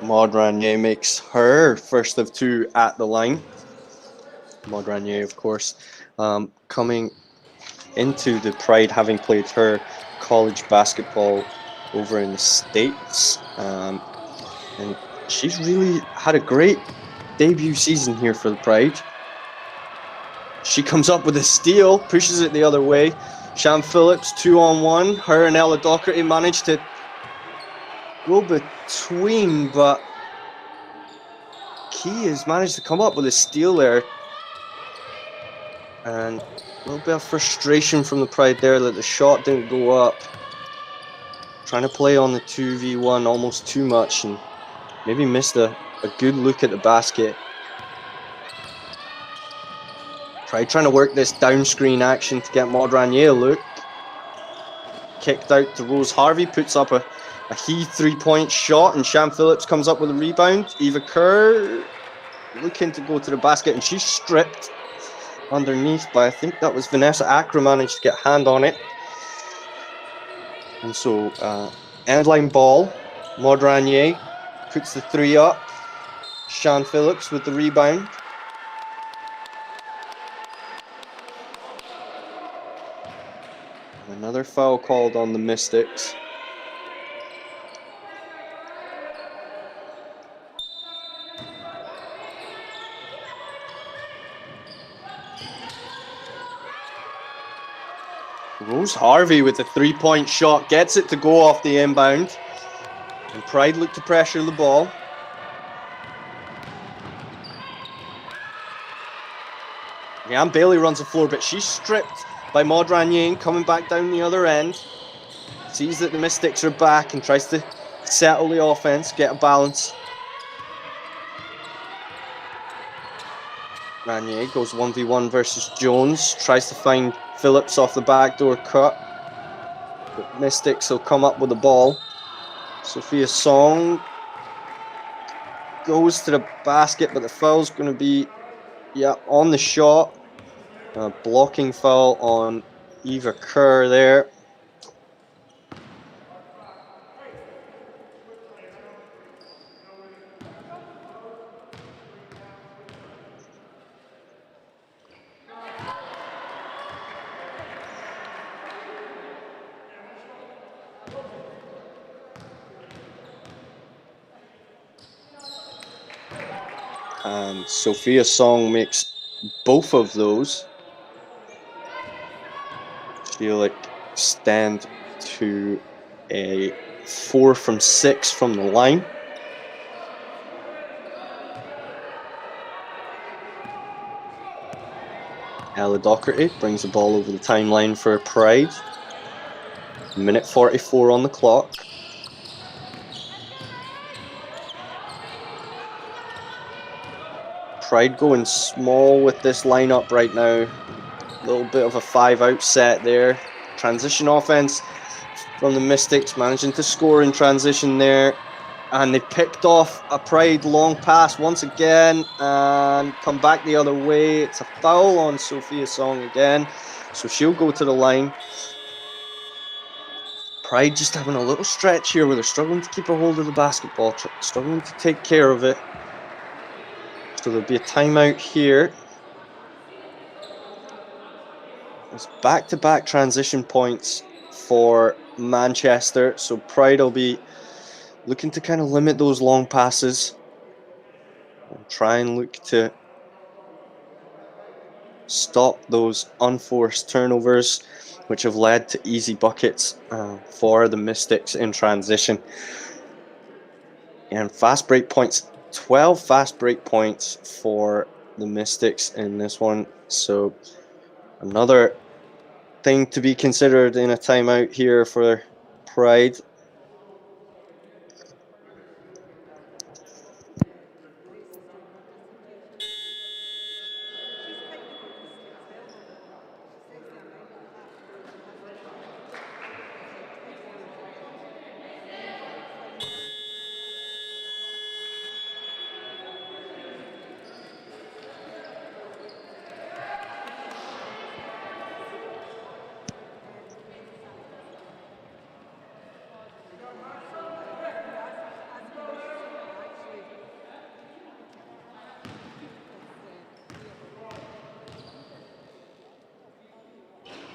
Maud Ranier makes her first of 2 at the line. Maud Ranier, of course, coming into the Pride, having played her college basketball over in the States. And she's really had a great debut season here for the Pride. She comes up with a steal, pushes it the other way. Shan Phillips, 2-on-1. Her and Ella Docherty managed to go between, but Key has managed to come up with a steal there. And a little bit of frustration from the Pride there that the shot didn't go up. Trying to play on the 2v1 almost too much and maybe missed a good look at the basket. Pride trying to work this down screen action to get Maud Ranier a look. Kicked out to Rose Harvey, puts up a Heath 3-point shot, and Shan Phillips comes up with a rebound. Eva Kerr looking to go to the basket, and she's stripped underneath by, I think that was Vanessa Acra, managed to get a hand on it. And so end line ball. Maud Ranier puts the 3 up. Shan Phillips with the rebound. Another foul called on the Mystics. Rose Harvey with a 3-point shot, gets it to go off the inbound. And Pride look to pressure the ball. Rhiann Bailey runs the floor, but she's stripped by Maud Ranier, coming back down the other end. Sees that the Mystics are back and tries to settle the offense, get a balance. Ranier goes 1v1 versus Jones, tries to find Phillips off the backdoor cut. But Mystics will come up with the ball. Sophia Song goes to the basket, but the foul's going to be on the shot. Blocking foul on Eva Kerr there. And Sophia Song makes both of those. She'll extend to a 4 from 6 from the line. Ella Docherty brings the ball over the timeline for Pride. Minute 44 on the clock. Pride going small with this lineup right now. A little bit of a 5-out set there. Transition offense from the Mystics, managing to score in transition there. And they picked off a Pride long pass once again and come back the other way. It's a foul on Sophia Song again. So she'll go to the line. Pride just having a little stretch here where they're struggling to keep a hold of the basketball, struggling to take care of it. So there'll be a timeout here. It's back-to-back transition points for Manchester. So Pride will be looking to kind of limit those long passes and try and look to stop those unforced turnovers, which have led to easy buckets for the Mystics in transition. And fast break points, 12 fast break points for the Mystics in this one. So another thing to be considered in a timeout here for Pride.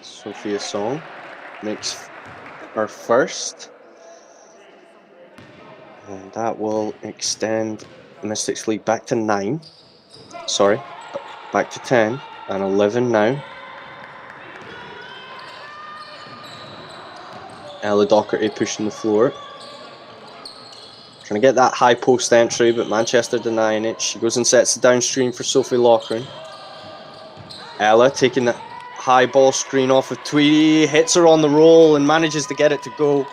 Sophia Song makes her first. And that will extend the Mystics' lead back to 9. Sorry, back to 10 and 11 now. Ella Docherty pushing the floor. Trying to get that high post entry, but Manchester denying it. She goes and sets the downstream for Sophie Loughran. Ella taking the high ball screen off of Tweedy, hits her on the roll and manages to get it to go.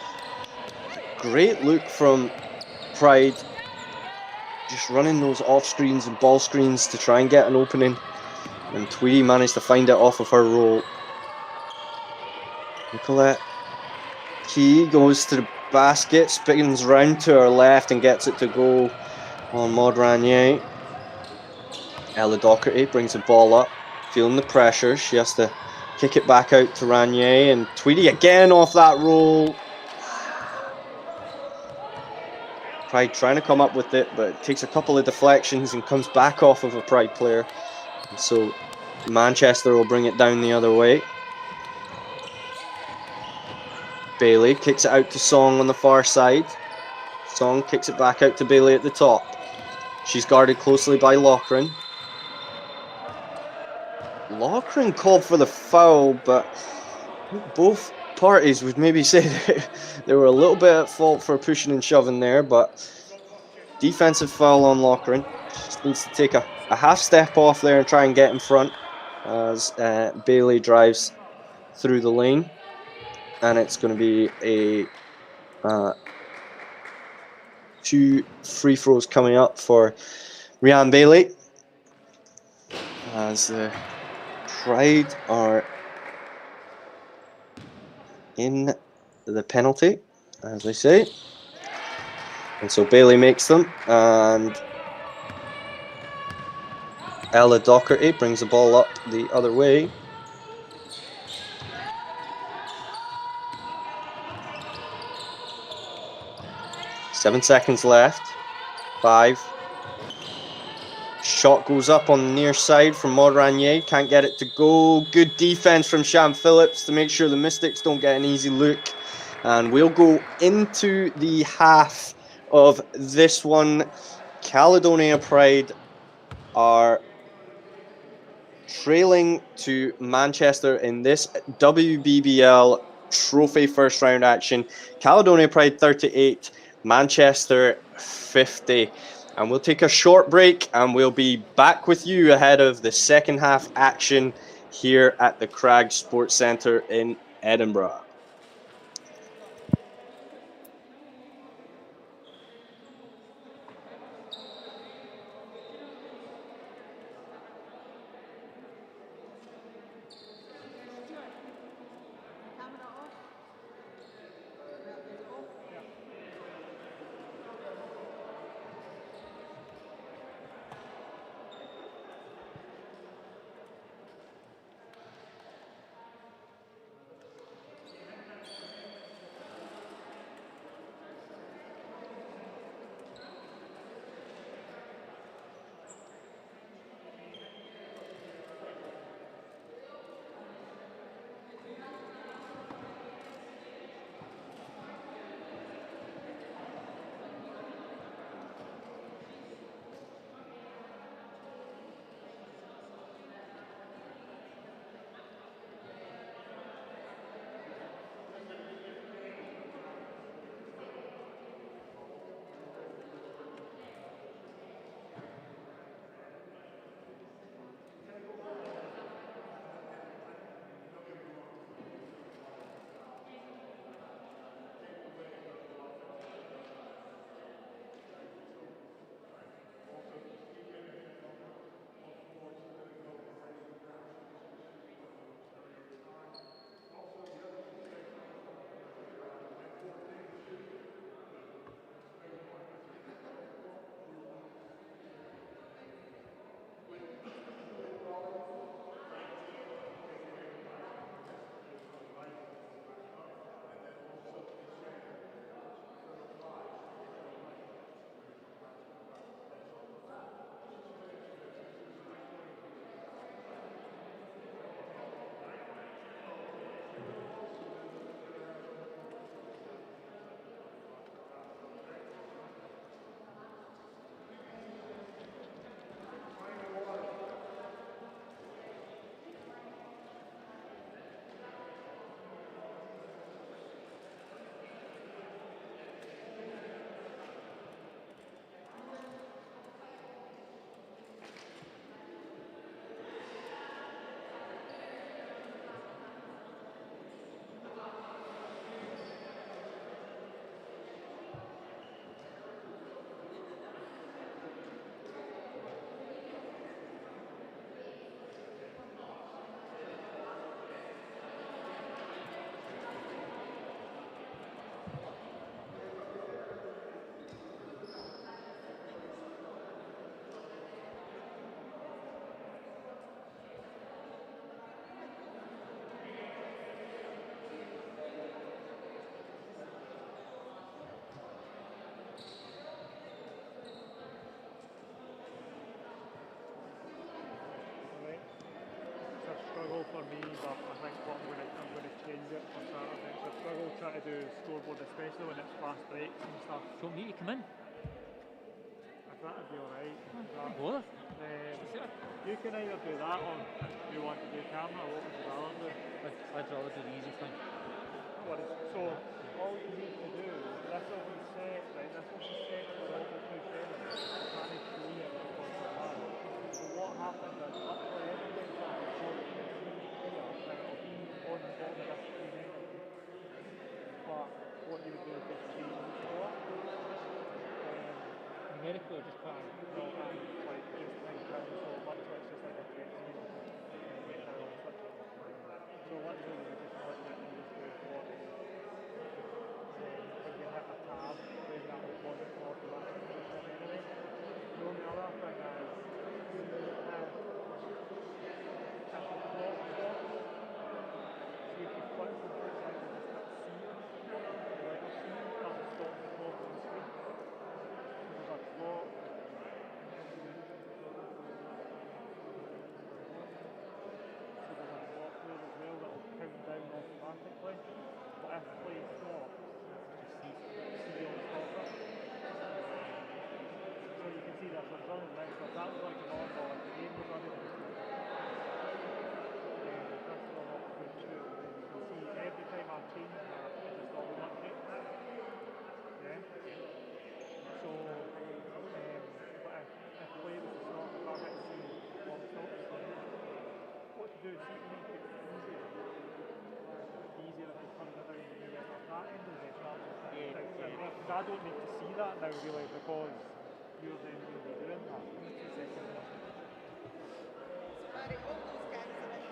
Great look from Pride, just running those off screens and ball screens to try and get an opening. And Tweedy managed to find it off of her roll. Nicolette Key goes to the basket, spins round to her left and gets it to go on Maud Ranier. Ella Docherty brings the ball up, feeling the pressure. She has to kick it back out to Ranier, and Tweedy again off that roll. Pride trying to come up with it, but it takes a couple of deflections and comes back off of a Pride player. And so Manchester will bring it down the other way. Bailey kicks it out to Song on the far side. Song kicks it back out to Bailey at the top. She's guarded closely by Loughran. Loughran called for the foul, but both parties would maybe say they were a little bit at fault for pushing and shoving there, but defensive foul on Loughran. Just needs to take a half step off there and try and get in front as Bailey drives through the lane. And it's going to be a 2 free throws coming up for Rhian Bailey, as Pride are in the penalty, as they say. And so Bailey makes them, and Ella Docherty brings the ball up the other way. Seven seconds left. 5. Shot goes up on the near side from Maud Ranier. Can't get it to go. Good defense from Sham Phillips to make sure the Mystics don't get an easy look. And we'll go into the half of this one. Caledonia Pride are trailing to Manchester in this WBBL Trophy first round action. Caledonia Pride 38, Manchester 50. And we'll take a short break and we'll be back with you ahead of the second half action here at the Crag Sports Centre in Edinburgh. me, but I think what I'm going to change it for Saturday. So I struggle trying to do scoreboard, especially when it's fast breaks and stuff. Do you want me to come in? I thought it'd be alright. Bother. You can either do that or if you want to do camera, what would you rather do? I'd rather do the easy thing. So all you need to do, this will be set, right? This will be set for all the 2 seconds. I can't show you because of that. So what happens is, upload everything from the phone to the screen here, and it'll be on the bottom of this screen anyway. But what you would do is just change the score. Numerical or just pattern? No, like just like so much, it's just like a text field. So literally you just click it and just go for it. When you hit a tab, then that will pause it automatically anyway. The only other thing is, if the clock stops, so if you click from the side and just hit C, the letter C, that will stop the clock on the screen. So there's a clock. As well that will count down automatically, but if play stops, just see on stopper. So you can see that it's running right, so that was like normal, like the game was running. That's the lot of good too. You can see every time I change that, it just automatically that. Yeah. So, but if play was to stop, if I hit C, long stops. What to do is see to make it easier if you turn it down and move it at that end of the shot. Because I don't need to see that now really because you're then going to be doing that. 2 seconds. Sorry, all those guys are like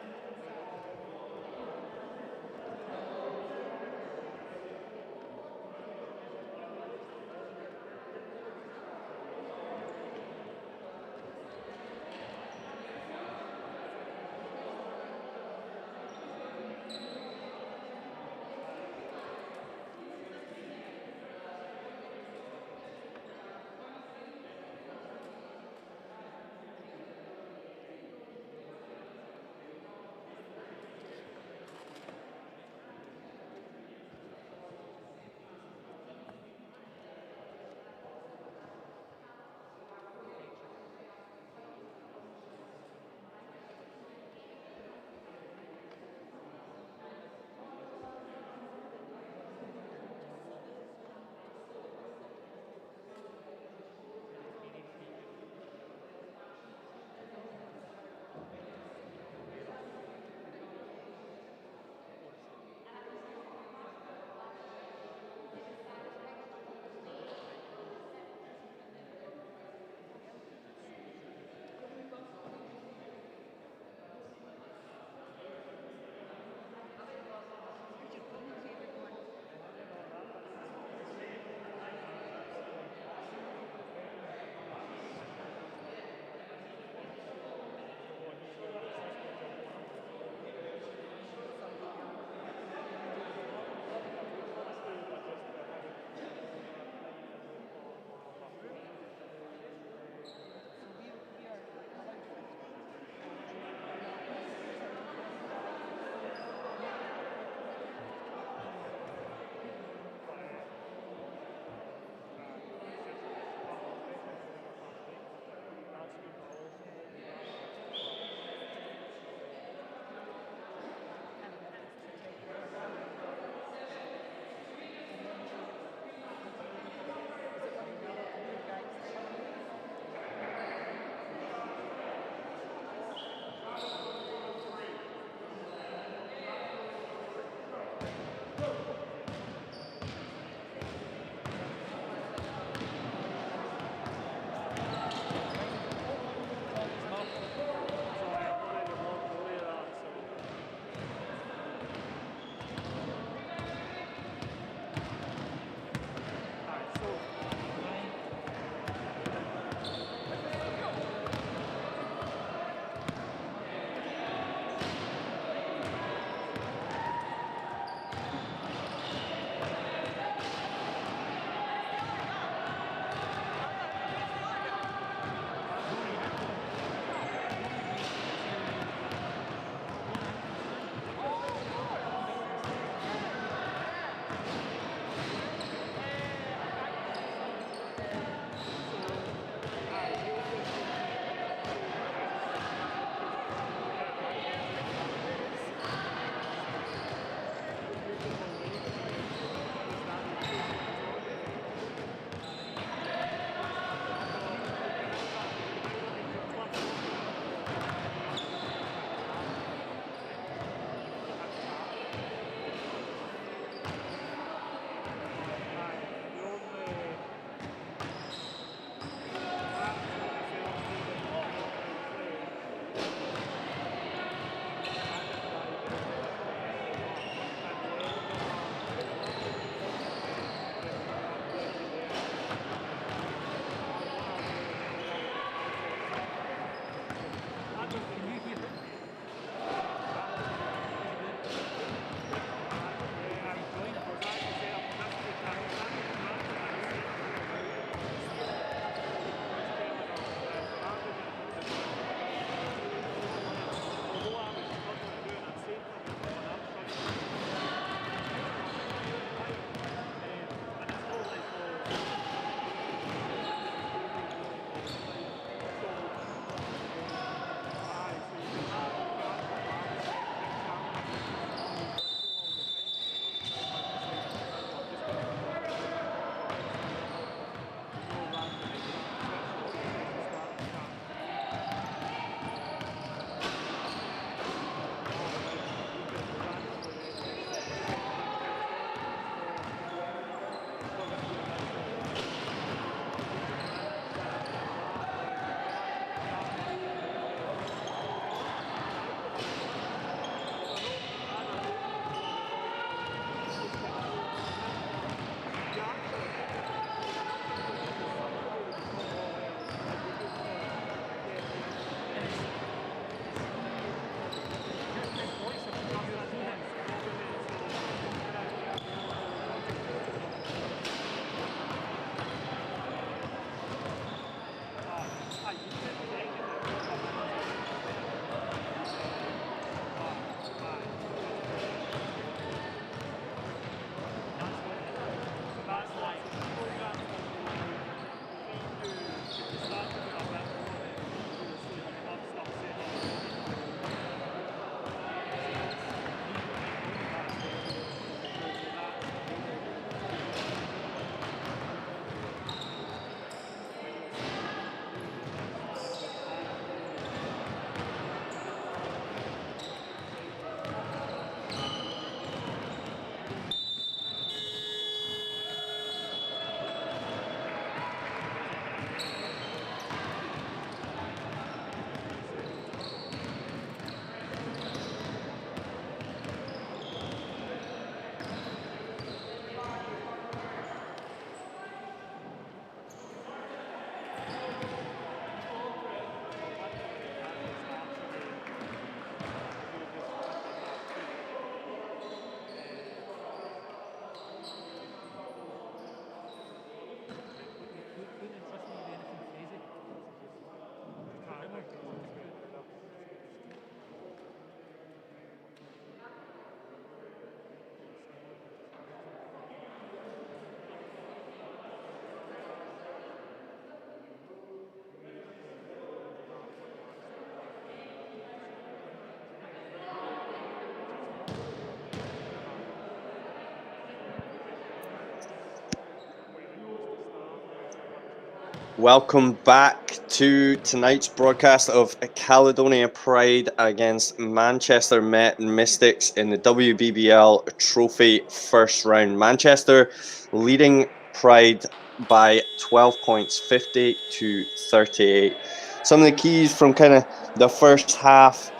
Welcome back to tonight's broadcast of Caledonia Pride against Manchester Met Mystics in the WBBL Trophy first round. Manchester leading Pride by 12 points, 50 to 38. Some of the keys from kind of the first half,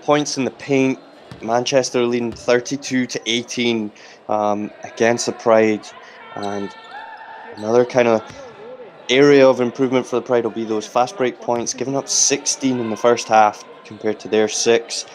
points in the paint. Manchester leading 32 to 18 against the Pride, and another kind of area of improvement for the Pride will be those fast break points, giving up 16 in the first half compared to their 6.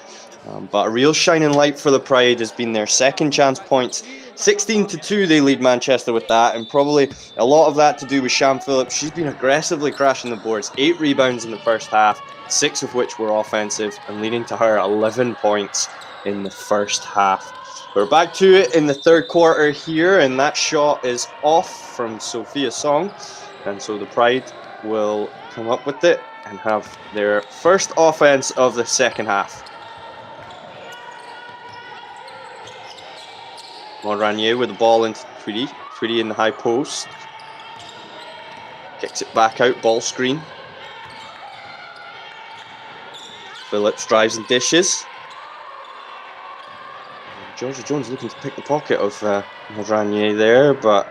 But a real shining light for the Pride has been their second chance points. 16-2 they lead Manchester with that, and probably a lot of that to do with Sham Phillips. She's been aggressively crashing the boards. 8 rebounds in the first half, 6 of which were offensive, and leading to her 11 points in the first half. We're back to it in the third quarter here, and that shot is off from Sophia Song. And so the Pride will come up with it and have their first offense of the second half. Monranier with the ball into Tweedy. Tweedy in the high post. Kicks it back out, ball screen. Phillips drives and dishes. Georgia Jones looking to pick the pocket of Monranier there, but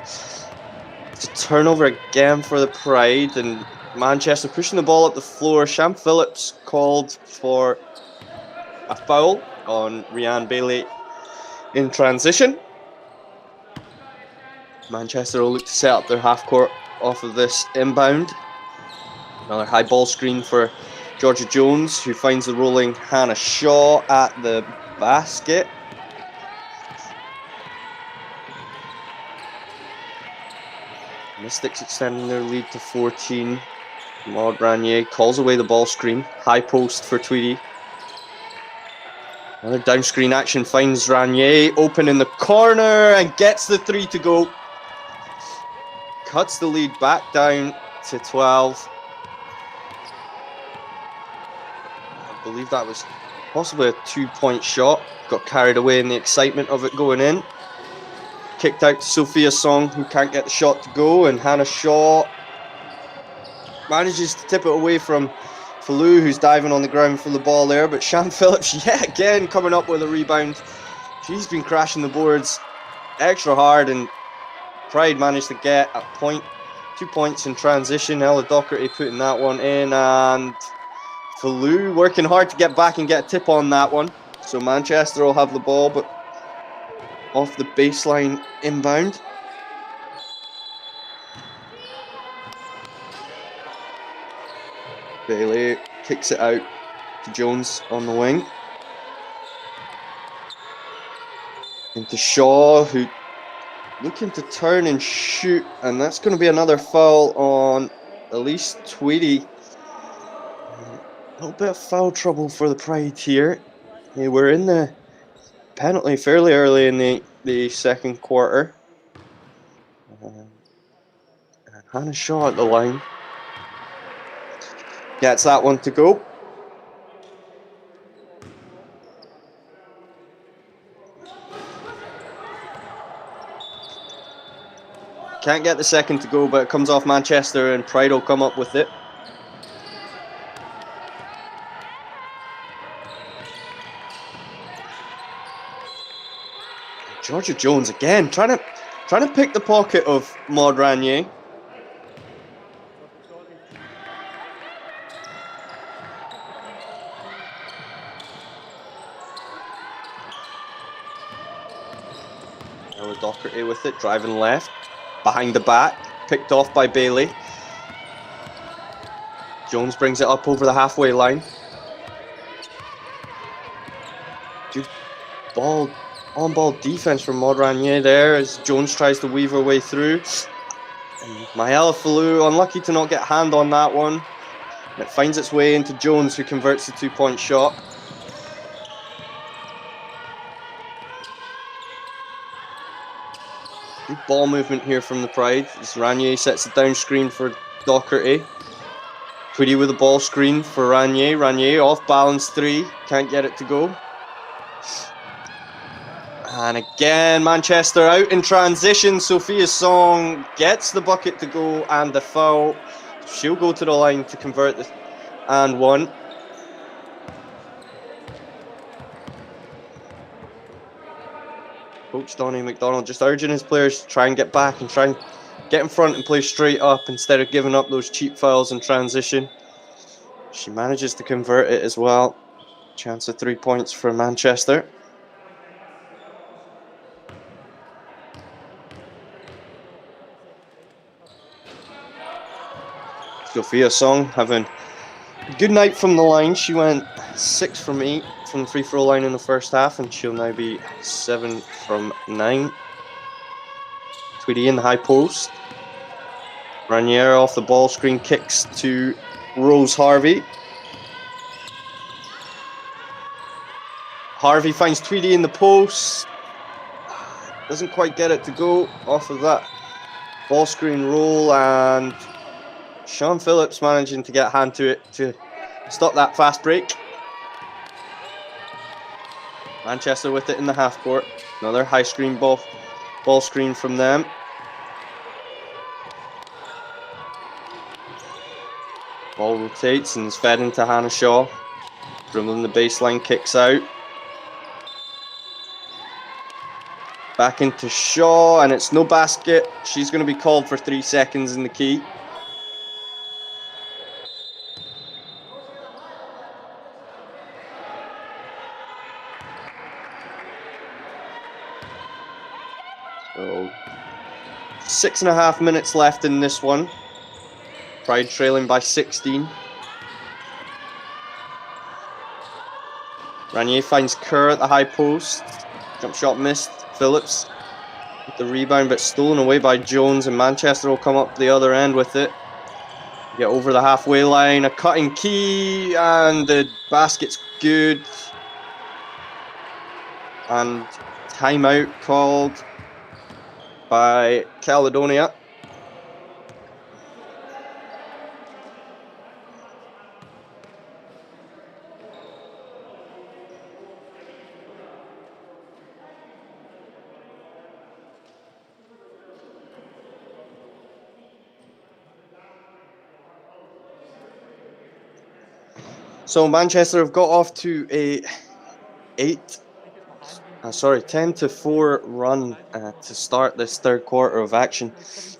it's a turnover again for the Pride, and Manchester pushing the ball up the floor. Sham Phillips called for a foul on Rhiann Bailey in transition. Manchester will look to set up their half court off of this inbound. Another high ball screen for Georgia Jones, who finds the rolling Hannah Shaw at the basket. Mystics extending their lead to 14. Maud Ranier calls away the ball screen. High post for Tweedy. Another down screen action finds Ranier open in the corner and gets the 3 to go. Cuts the lead back down to 12. I believe that was possibly a 2-point shot. Got carried away in the excitement of it going in. Kicked out to Sophia Song, who can't get the shot to go, and Hannah Shaw manages to tip it away from Falou, who's diving on the ground for the ball there, but Sham Phillips yet again coming up with a rebound. She's been crashing the boards extra hard, and Pride managed to get a point, 2 points in transition. Ella Docherty putting that one in, and Falou working hard to get back and get a tip on that one. So Manchester will have the ball, but off the baseline inbound. Bailey kicks it out to Jones on the wing. Into Shaw, who looking to turn and shoot, and that's going to be another foul on Elise Tweedy. A little bit of foul trouble for the Pride here. They were in the penalty fairly early in the second quarter. And Hannah Shaw at the line. Gets that one to go. Can't get the second to go, but it comes off Manchester, and Pride will come up with it. Georgia Jones again trying to pick the pocket of Maud Ranier. Ella Docherty with it, driving left, behind the back, picked off by Bailey. Jones brings it up over the halfway line. Good ball. On-ball defense from Maud Ranier there as Jones tries to weave her way through. And Maëla Falou unlucky to not get a hand on that one. And it finds its way into Jones, who converts the 2-point shot. Good ball movement here from the Pride as Ranier sets a down screen for Docherty. Tweedy with a ball screen for Ranier. Ranier off balance 3, can't get it to go. And again, Manchester out in transition. Sophia Song gets the bucket to go and the foul. She'll go to the line to convert the and one. Coach Donnie McDonald just urging his players to try and get back and try and get in front and play straight up instead of giving up those cheap fouls in transition. She manages to convert it as well. Chance of 3 points for Manchester. Sophia Song having a good night from the line. She went 6 from 8 from the free throw line in the first half, and she'll now be 7 from 9. Tweedy in the high post. Raniere off the ball screen, kicks to Rose Harvey. Harvey finds Tweedy in the post. Doesn't quite get it to go off of that ball screen roll, and Sean Phillips managing to get a hand to it to stop that fast break. Manchester with it in the half court. Another high screen ball screen from them. Ball rotates and is fed into Hannah Shaw. Dribbling the baseline, kicks out. Back into Shaw, and it's no basket. She's going to be called for 3 seconds in the key. So 6.5 minutes left in this one. Pride trailing by 16. Ranier finds Kerr at the high post. Jump shot missed. Phillips with the rebound, but stolen away by Jones, and Manchester will come up the other end with it. Get over the halfway line, a cutting key, and the basket's good. And timeout called by Caledonia. So Manchester have got off to a 10-4 run to start this third quarter of action,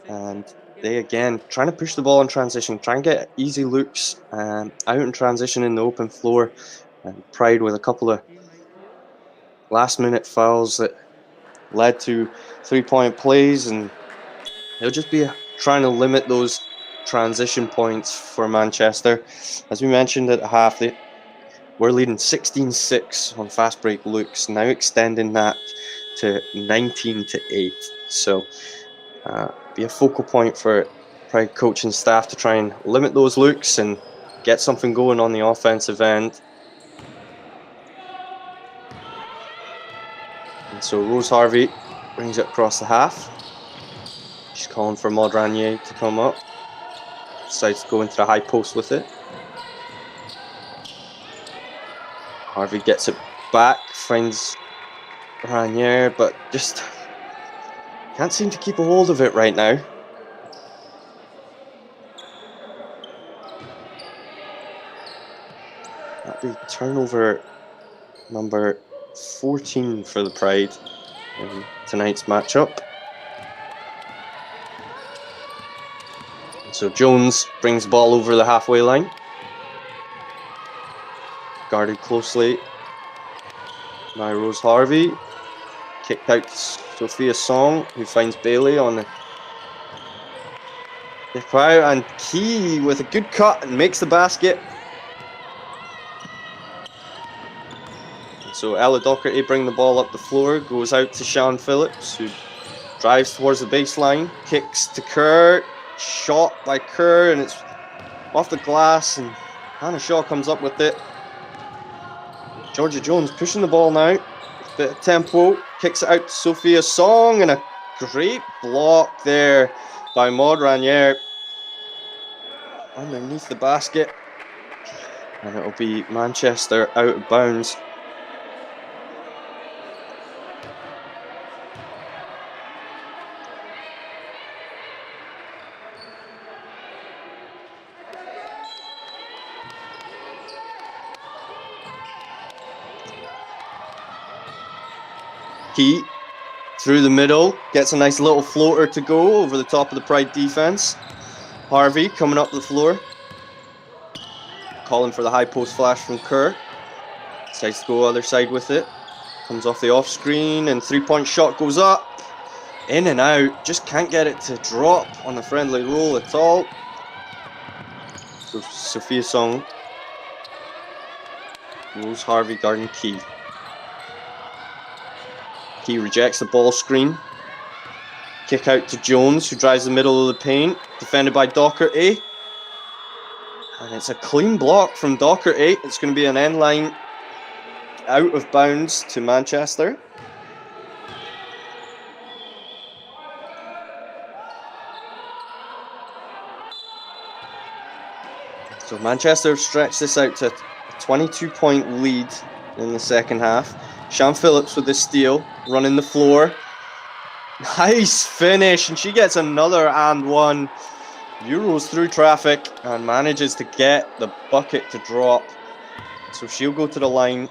and they again trying to push the ball in transition, trying to get easy looks out in transition in the open floor, and Pride with a couple of last minute fouls that led to 3-point plays, and they'll just be trying to limit those transition points for Manchester. As we mentioned at the half, we're leading 16-6 on fast break looks, now extending that to 19-8. So be a focal point for Pride coaching staff to try and limit those looks and get something going on the offensive end. And so Rose Harvey brings it across the half. She's calling for Maud Ranier to come up. Decides to go into the high post with it. Harvey gets it back, finds Ranier, but just can't seem to keep a hold of it right now. That'd be turnover number 14 for the Pride in tonight's matchup. So Jones brings the ball over the halfway line. Guarded closely by Rose Harvey. Kicked out to Sophia Song, who finds Bailey on the kick out, and Key with a good cut and makes the basket. So Ella Docherty bring the ball up the floor, goes out to Sean Phillips, who drives towards the baseline, kicks to Kerr, shot by Kerr, and it's off the glass, and Hannah Shaw comes up with it. Georgia Jones pushing the ball now, bit of tempo, kicks it out to Sophia Song, and a great block there by Maud Ranier underneath the basket, and it'll be Manchester out of bounds. Key through the middle, gets a nice little floater to go over the top of the Pride defense. Harvey coming up the floor, calling for the high post flash from Kerr. Decides to go other side with it. Comes off the off screen and 3-point shot goes up. In and out, just can't get it to drop on the friendly roll at all. So Sophia Song rolls Harvey guarding Key. Key rejects the ball screen. Kick out to Jones, who drives the middle of the paint, defended by Docherty. And it's a clean block from Docherty. It's going to be an end line out of bounds to Manchester. So Manchester stretched this out to a 22-point lead in the second half. Shan Phillips with the steal, running the floor. Nice finish, and she gets another and one. Euros through traffic and manages to get the bucket to drop. So she'll go to the line.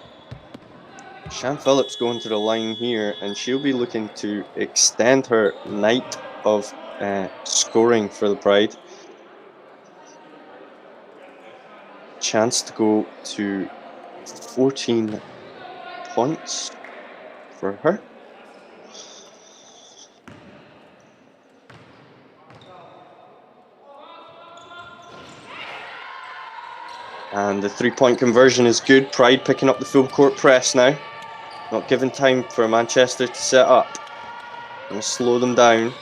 Shan Phillips going to the line here, and she'll be looking to extend her night of scoring for the Pride. Chance to go to 14 points for her. And the 3-point conversion is good. Pride picking up the full court press now. Not giving time for Manchester to set up. Going to slow them down.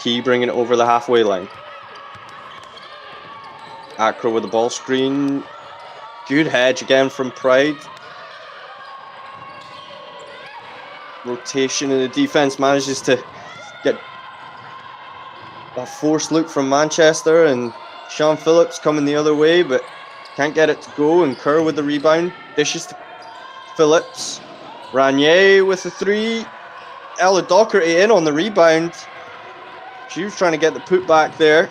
Key bringing it over the halfway line. Acro with the ball screen. Good hedge again from Pride. Rotation in the defense, manages to get a forced look from Manchester, and Shan Phillips coming the other way, but can't get it to go. And Kerr with the rebound, dishes to Phillips. Ranier with the three. Ella Docherty in on the rebound. She was trying to get the putback there.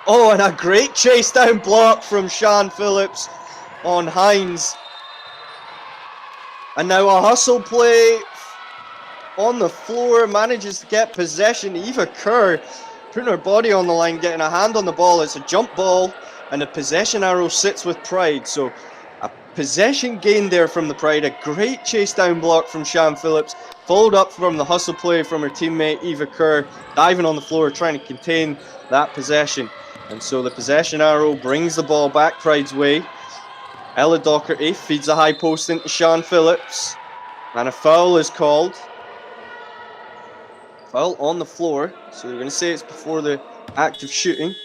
Oh, and a great chase down block from Shan Phillips on Hines. And now a hustle play on the floor, manages to get possession. Eva Kerr putting her body on the line, getting a hand on the ball. It's a jump ball, and the possession arrow sits with Pride. So a possession gain there from the Pride. A great chase down block from Shan Phillips, followed up from the hustle play from her teammate Eva Kerr, diving on the floor, trying to contain that possession. And so the possession arrow brings the ball back Pride's way. Ella Docherty feeds a high post into Shan Phillips, and a foul is called. Foul on the floor, so they're going to say it's before the act of shooting.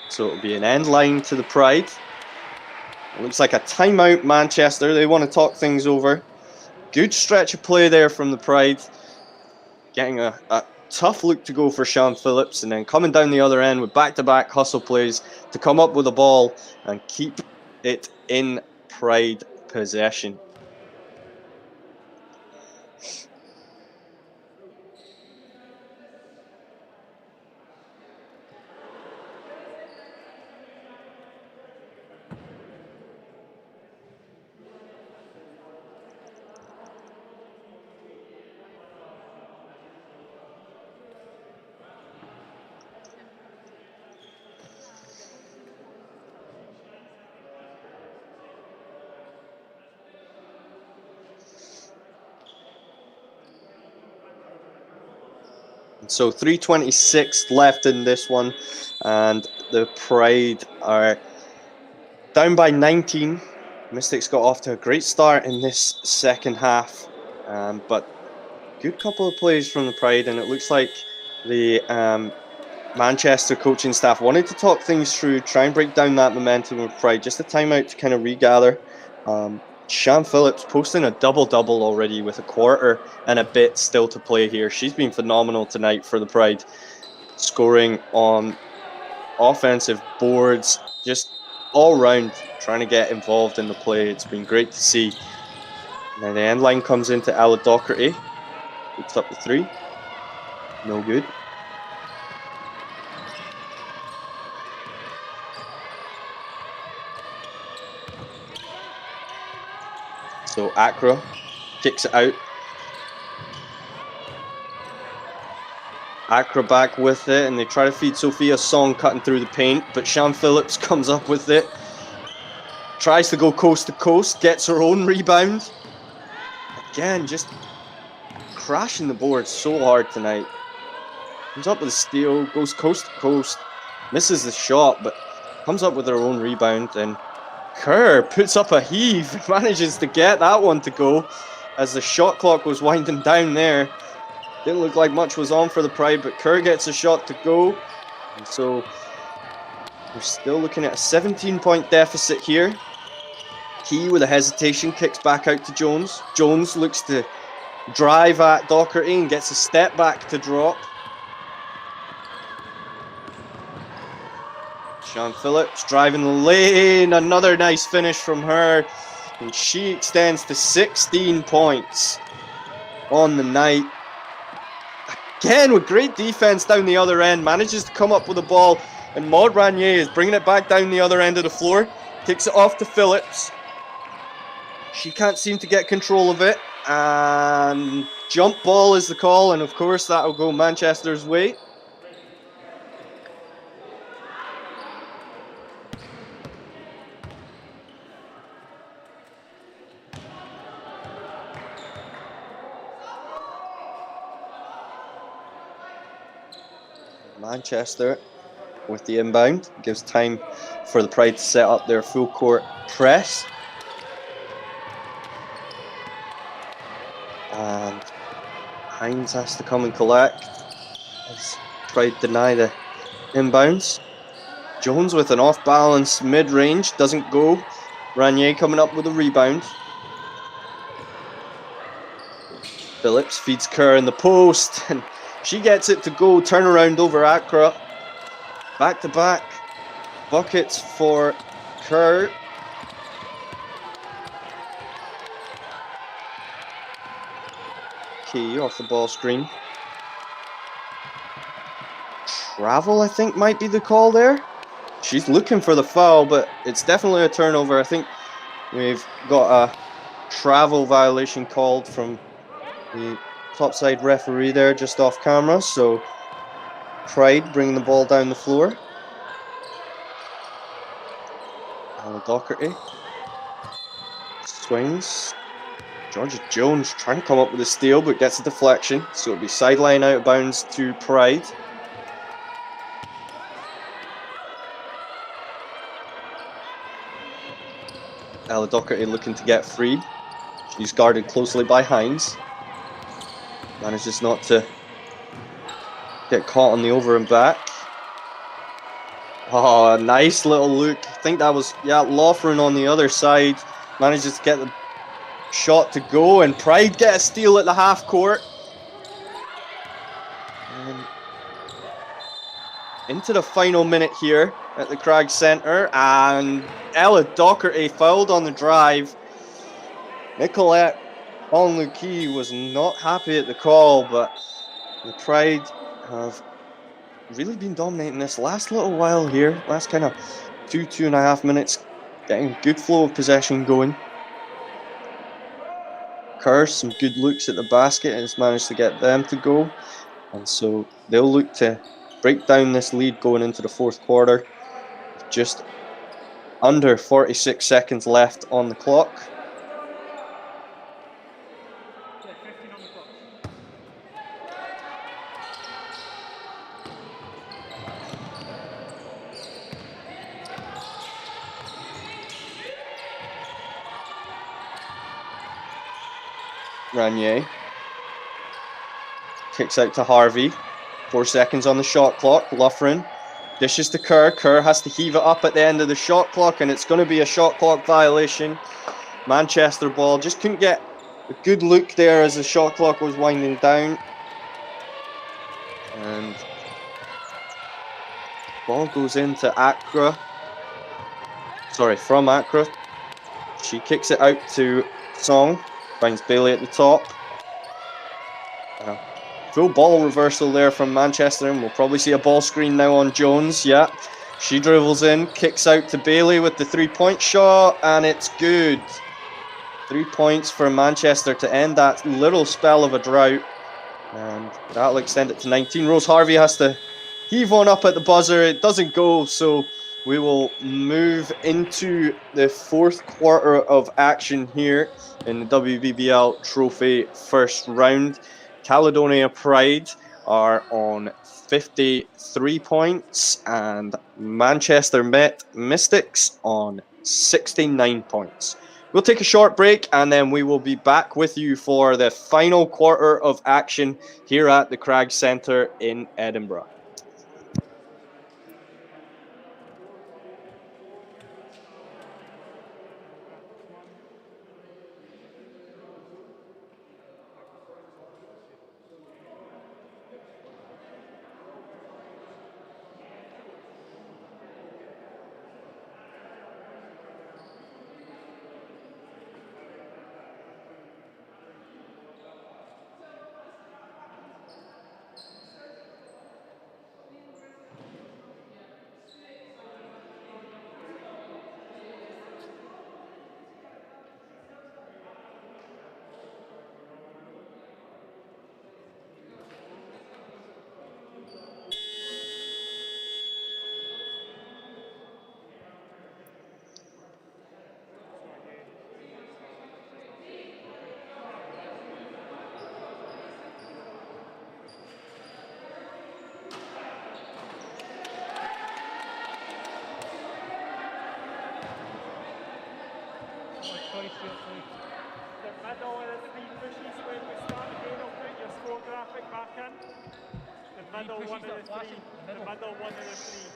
So it'll be an end line to the Pride. It looks like a timeout, Manchester. They want to talk things over. Good stretch of play there from the Pride. Getting a tough look to go for Shan Phillips, and then coming down the other end with back-to-back hustle plays to come up with a ball and keep it in Pride possession. So 3:26 left in this one, and the Pride are down by 19. Mystics got off to a great start in this second half, but good couple of plays from the Pride, and it looks like the Manchester coaching staff wanted to talk things through, try and break down that momentum of Pride, just a timeout to kind of regather. Shan Phillips posting a double-double already with a quarter and a bit still to play here. She's been phenomenal tonight for the Pride, scoring on offensive boards, just all round trying to get involved in the play. It's been great to see. Now the end line comes into Ella Docherty. Puts up the three. No good. So Accra kicks it out. Accra back with it, and they try to feed Sophia Song cutting through the paint, but Sian Phillips comes up with it. Tries to go coast to coast, gets her own rebound. Again, just crashing the board so hard tonight. Comes up with a steal, goes coast to coast, misses the shot, but comes up with her own rebound, and Kerr puts up a heave, manages to get that one to go as the shot clock was winding down there. Didn't look like much was on for the Pride, but Kerr gets a shot to go. And so we're still looking at a 17-point deficit here. Key with a hesitation kicks back out to Jones. Jones looks to drive at Docherty and gets a step back to drop. Sian Phillips driving the lane. Another nice finish from her. And she extends to 16 points on the night. Again, with great defense down the other end, manages to come up with the ball, and Maud Ranier is bringing it back down the other end of the floor, kicks it off to Phillips. She can't seem to get control of it, and jump ball is the call, and of course that'll go Manchester's way. Manchester with the inbound, gives time for the Pride to set up their full court press. And Hines has to come and collect as Pride deny the inbounds. Jones with an off balance mid-range, doesn't go. Ranier coming up with a rebound. Phillips feeds Kerr in the post, and she gets it to go. Turnaround over Accra. Back to back buckets for Kerr. Key off the ball screen. Travel, I think, might be the call there. She's looking for the foul, but it's definitely a turnover. I think we've got a travel violation called from the topside referee there just off camera. So Pride bringing the ball down the floor. Docherty swings. Georgia Jones trying to come up with a steal, but gets a deflection. So it'll be sideline out of bounds to Pride. Ella Docherty looking to get free. She's guarded closely by Hines. Manages not to get caught on the over and back. Oh, a nice little look. I think that was, Loughran on the other side. Manages to get the shot to go, and Pride get a steal at the half court. And into the final minute here at the Crag Centre, and Ella Docherty fouled on the drive. Nicolette Onluki was not happy at the call, but the Pride have really been dominating this last little while here. Last kind of 2.5 minutes, getting a good flow of possession going. Kerr, some good looks at the basket, and has managed to get them to go. And so they'll look to break down this lead going into the fourth quarter. Just under 46 seconds left on the clock. Ranier kicks out to Harvey. 4 seconds on the shot clock. Loughran dishes to Kerr. Kerr has to heave it up at the end of the shot clock, and it's going to be a shot clock violation. Manchester ball. Just couldn't get a good look there as the shot clock was winding down. And ball goes into Accra. Sorry, from Accra. She kicks it out to Song. Finds Bailey at the top. Full ball reversal there from Manchester, and we'll probably see a ball screen now on Jones. Yeah, she dribbles in, kicks out to Bailey with the 3-point shot, and it's good. 3 points for Manchester to end that little spell of a drought. And that'll extend it to 19. Rose Harvey has to heave one up at the buzzer. It doesn't go, so we will move into the fourth quarter of action here in the WBBL Trophy first round. Caledonia Pride are on 53 points and Manchester Met Mystics on 69 points. We'll take a short break and then we will be back with you for the final quarter of action here at the Crag Centre in Edinburgh. The middle of the three pushes when we start again, I'll put your score graphic back in. The middle one of the three. The middle one of the three.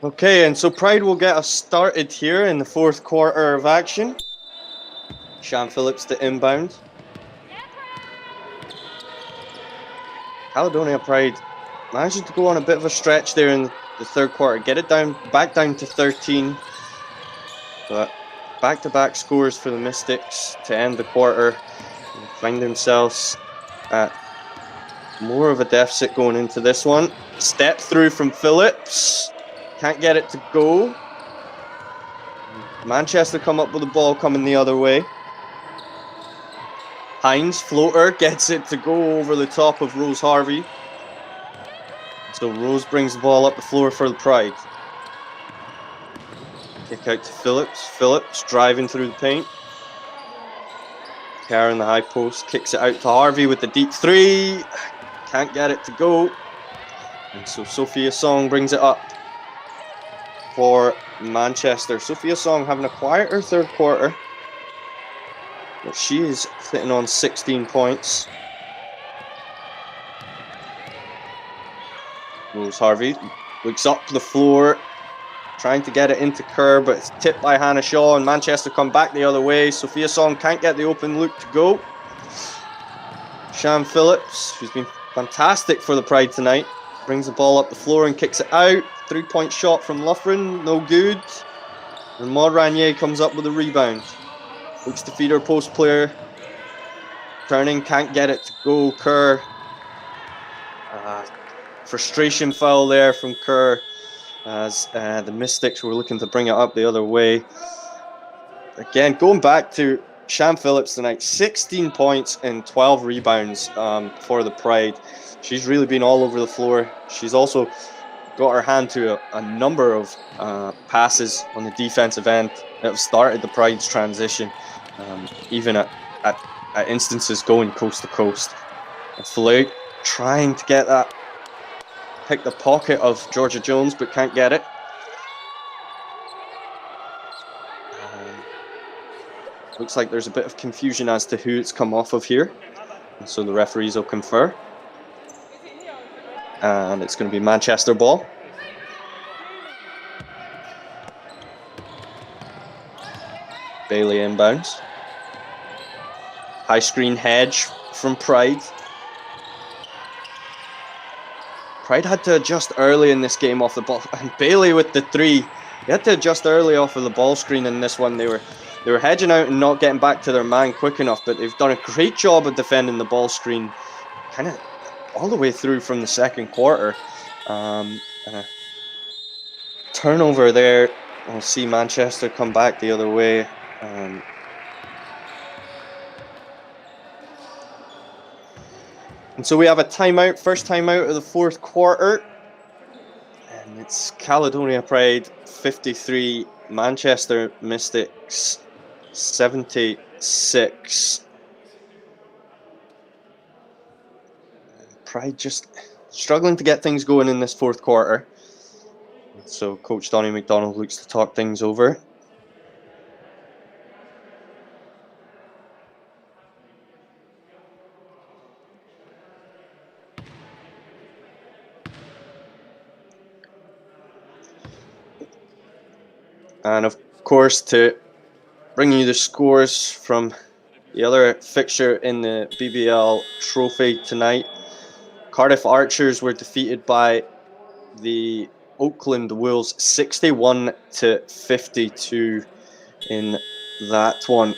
Okay, and so Pride will get us started here in the fourth quarter of action. Sean Phillips to inbound. Caledonia Pride managing to go on a bit of a stretch there in the third quarter, get it back down to 13. But back-to-back scores for the Mystics to end the quarter and find themselves at more of a deficit going into this one. Step through from Phillips. Can't get it to go. Manchester come up with the ball coming the other way. Hines, floater, gets it to go over the top of Rose Harvey. So Rose brings the ball up the floor for the Pride. Kick out to Phillips. Phillips driving through the paint. Kerr in the high post. Kicks it out to Harvey with the deep three. Can't get it to go. And so Sophia Song brings it up for Manchester. Sophia Song having a quieter third quarter. But she is sitting on 16 points. Rose Harvey looks up the floor, trying to get it into Kerr, but it's tipped by Hannah Shaw, and Manchester come back the other way. Sophia Song can't get the open look to go. Sham Phillips, who's been fantastic for the Pride tonight, brings the ball up the floor and kicks it out. 3-point shot from Loughran, no good. And Maud Ranier comes up with a rebound. Looks to feed her post player. Turning, can't get it to go. Kerr. Frustration foul there from Kerr as the Mystics were looking to bring it up the other way. Again, going back to Sham Phillips tonight, 16 points and 12 rebounds for the Pride. She's really been all over the floor. She's also got her hand to a number of passes on the defensive end that have started the Pride's transition, even at instances going coast to coast. Flout trying to get that, pick the pocket of Georgia Jones, but can't get it. Looks like there's a bit of confusion as to who it's come off of here, and so the referees will confer. And it's going to be Manchester ball. Bailey inbounds. High screen hedge from Pride. Pride had to adjust early in this game off the ball. And Bailey with the three. They had to adjust early off of the ball screen in this one. They were hedging out and not getting back to their man quick enough, but they've done a great job of defending the ball screen kind of all the way through from the second quarter. Turnover there. We'll see Manchester come back the other way. And so we have a timeout, first timeout of the fourth quarter. And it's Caledonia Pride 53, Manchester Mystics 76. Pride just struggling to get things going in this fourth quarter. So Coach Donnie McDonald looks to talk things over. And of course, to bring you the scores from the other fixture in the BBL trophy tonight, Cardiff Archers were defeated by the Oakland Wolves 61-52 in that one.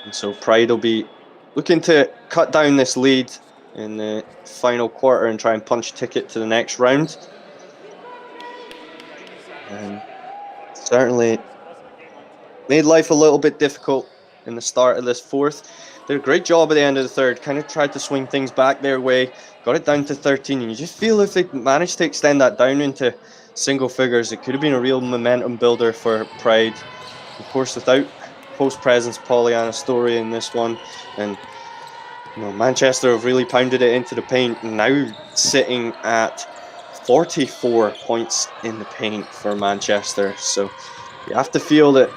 And so Pride will be looking to cut down this lead in the final quarter and try and punch a ticket to the next round. And certainly made life a little bit difficult in the start of this fourth. Did a great job at the end of the third, kind of tried to swing things back their way, got it down to 13, and you just feel if they managed to extend that down into single figures, it could have been a real momentum builder for Pride. Of course, without post presence Pollyanna Story in this one, and Manchester have really pounded it into the paint, now sitting at 44 points in the paint for Manchester. So you have to feel that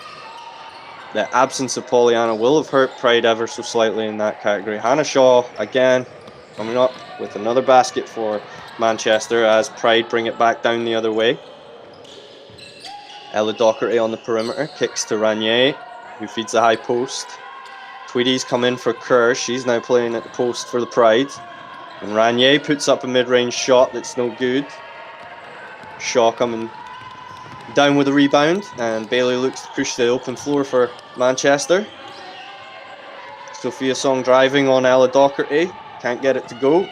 the absence of Pollyanna will have hurt Pride ever so slightly in that category. Hannah Shaw, again, coming up with another basket for Manchester as Pride bring it back down the other way. Ella Docherty on the perimeter, kicks to Ranier, who feeds the high post. Tweedy's come in for Kerr. She's now playing at the post for the Pride. And Ranier puts up a mid-range shot that's no good. Shaw coming down with a rebound, and Bailey looks to push the open floor for Manchester. Sophia Song driving on Ella Docherty, can't get it to go.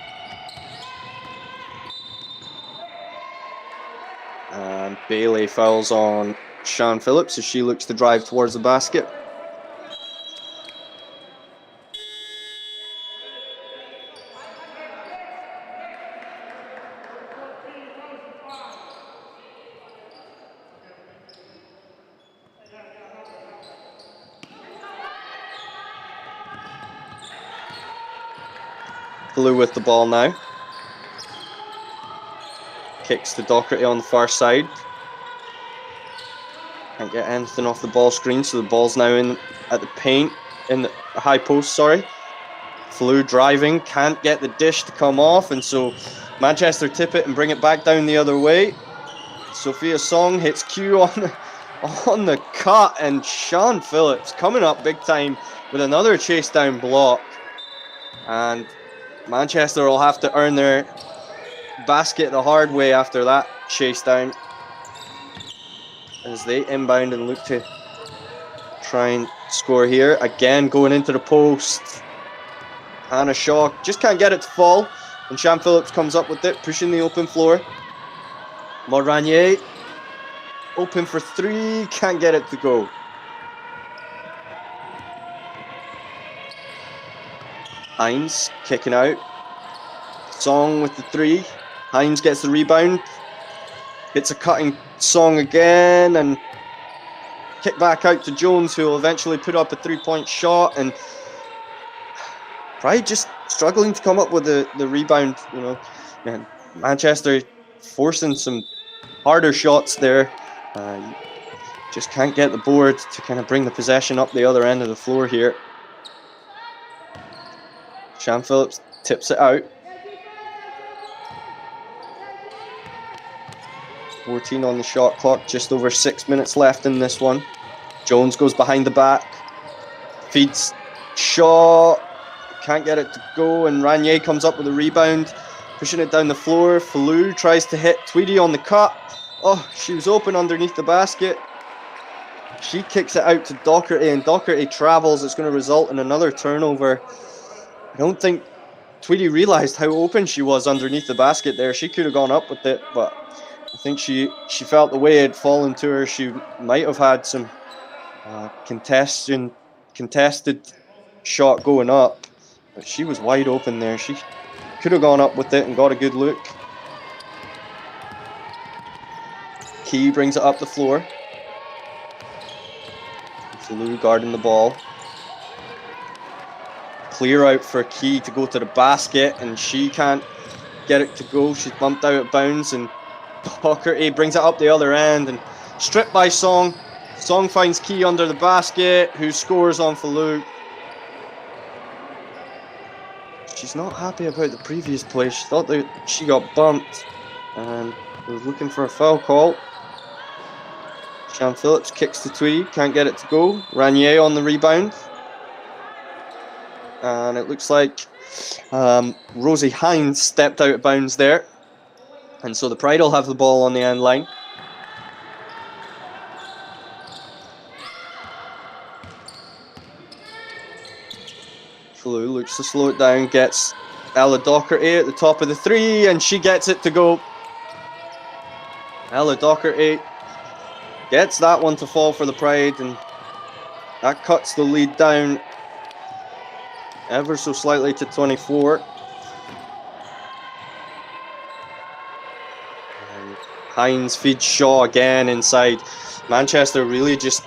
And Bailey fouls on Sian Phillips as she looks to drive towards the basket. Blue with the ball now. Kicks to Docherty on the far side. Can't get anything off the ball screen, so the ball's now in at the paint, in the high post, sorry. Flew driving, can't get the dish to come off, and so Manchester tip it and bring it back down the other way. Sophia Song hits Q on the cut, and Sian Phillips coming up big time with another chase down block. And Manchester will have to earn their basket the hard way after that chase down, as they inbound and look to try and score here. Again, going into the post. Hannah Shaw just can't get it to fall, and Sian Phillips comes up with it, pushing the open floor. Maud Ranier, open for three, can't get it to go. Hines kicking out. Song with the three. Hines gets the rebound. Hits a cutting Song again, and kick back out to Jones, who will eventually put up a three-point shot. And Pride just struggling to come up with the rebound, And Manchester forcing some harder shots there. Just can't get the board to kind of bring the possession up the other end of the floor here. Sian Phillips tips it out. 14 on the shot clock, just over 6 minutes left in this one. Jones goes behind the back, feeds Shaw, can't get it to go, and Ranier comes up with a rebound, pushing it down the floor. Falou tries to hit Tweedy on the cut. Oh, she was open underneath the basket. She kicks it out to Docherty, and Docherty travels. It's going to result in another turnover. I don't think Tweedy realised how open she was underneath the basket there. She could have gone up with it, but I think she felt the way it had fallen to her. She might have had some contested shot going up, But she was wide open there. She could have gone up with it and got a good look. Key brings it up the floor. Lou guarding the ball. Clear out for Key to go to the basket, and she can't get it to go. She's bumped out of bounds, and Doherty brings it up the other end and stripped by Song. Song finds Key under the basket, who scores on Falou. She's not happy about the previous play. She thought that she got bumped and was looking for a foul call. Shan Phillips kicks to Tweedy, can't get it to go. Ranier on the rebound. And it looks like Rosie Hines stepped out of bounds there. And so the Pride will have the ball on the end line. Falou looks to slow it down, gets Ella Doherty at the top of the three, and she gets it to go. Ella Doherty gets that one to fall for the Pride, and that cuts the lead down ever so slightly to 24. And Hines feeds Shaw again inside. Manchester really just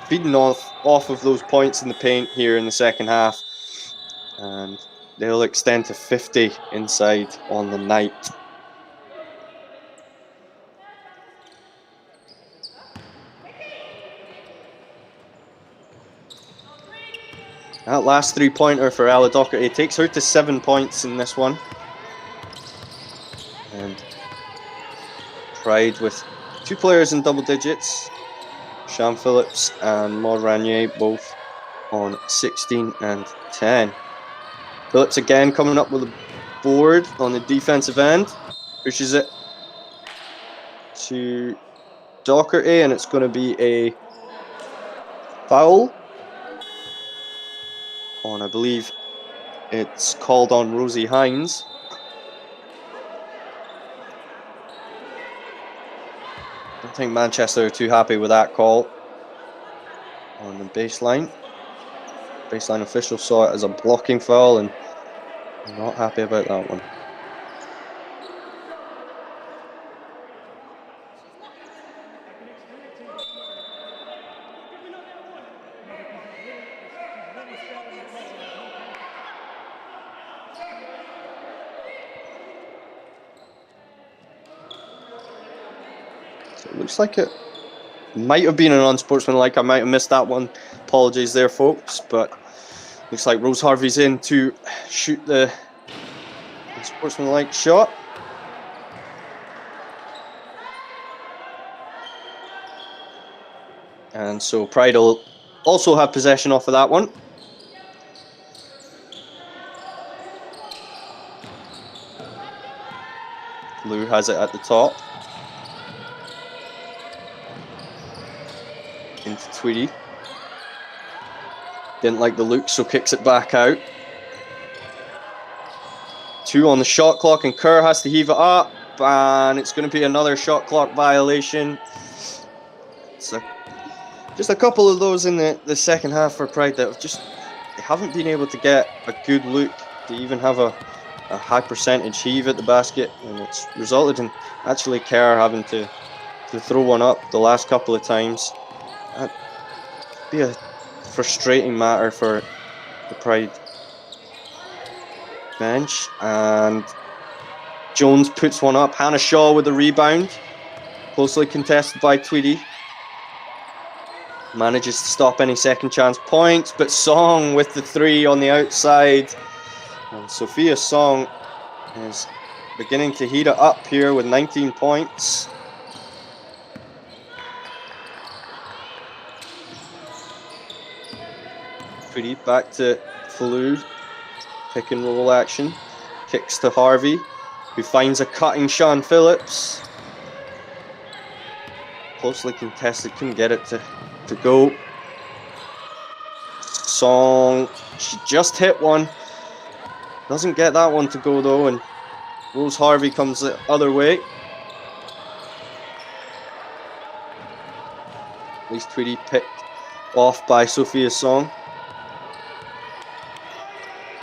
feeding off of those points in the paint here in the second half. And they'll extend to 50 inside on the night. That last three-pointer for Ella Doherty takes her to 7 points in this one. And Pride with two players in double digits. Shan Phillips and Maud Ranier both on 16 and 10. Phillips again coming up with a board on the defensive end. Pushes it to Doherty, and it's going to be a foul on, I believe it's called on Rosie Hines. I don't think Manchester are too happy with that call on the baseline. Baseline official saw it as a blocking foul, and I'm not happy about that one. So it looks like it might have been an unsportsmanlike. I might have missed that one. Apologies there, folks. But looks like Rose Harvey's in to shoot the unsportsmanlike shot. And so Pride will also have possession off of that one. Lou has it at the top. Into Tweedy. Didn't like the look, so kicks it back out. 2 on the shot clock, and Kerr has to heave it up, and it's going to be another shot clock violation. So just a couple of those in the second half for Pride that they haven't been able to get a good look to even have a high percentage heave at the basket, and it's resulted in actually Kerr having to throw one up the last couple of times. That'd be a frustrating matter for the Pride bench. And Jones puts one up. Hannah Shaw with the rebound, closely contested by Tweedy. Manages to stop any second chance points, but Song with the three on the outside. And Sophia Song is beginning to heat it up here with 19 points. Tweedy back to Falou. Pick and roll action. Kicks to Harvey, who finds a cutting Shan Phillips. Closely contested, couldn't get it to go. Song, she just hit one. Doesn't get that one to go though, and Rose Harvey comes the other way. At least Tweedy picked off by Sophia Song.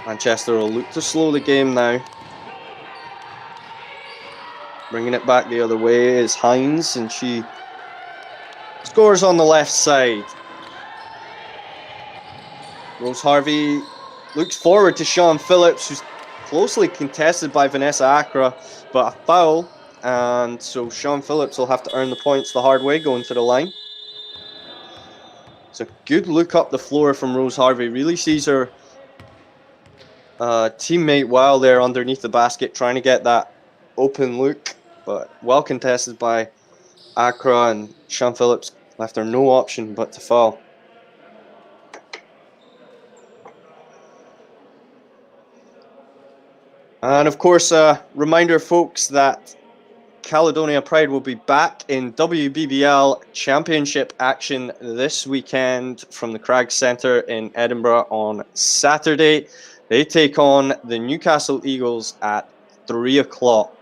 Manchester will look to slow the game now. Bringing it back the other way is Hines, and she scores on the left side. Rose Harvey looks forward to Sean Phillips, who's closely contested by Vanessa Accra, but a foul, and so Sean Phillips will have to earn the points the hard way going to the line. It's a good look up the floor from Rose Harvey. Really sees her teammate well there underneath the basket, trying to get that open look, but well contested by Accra, and Sean Phillips left her no option but to foul. And of course, reminder, folks, that Caledonia Pride will be back in WBBL Championship action this weekend from the Cragg Centre in Edinburgh on Saturday. They take on the Newcastle Eagles at 3 o'clock.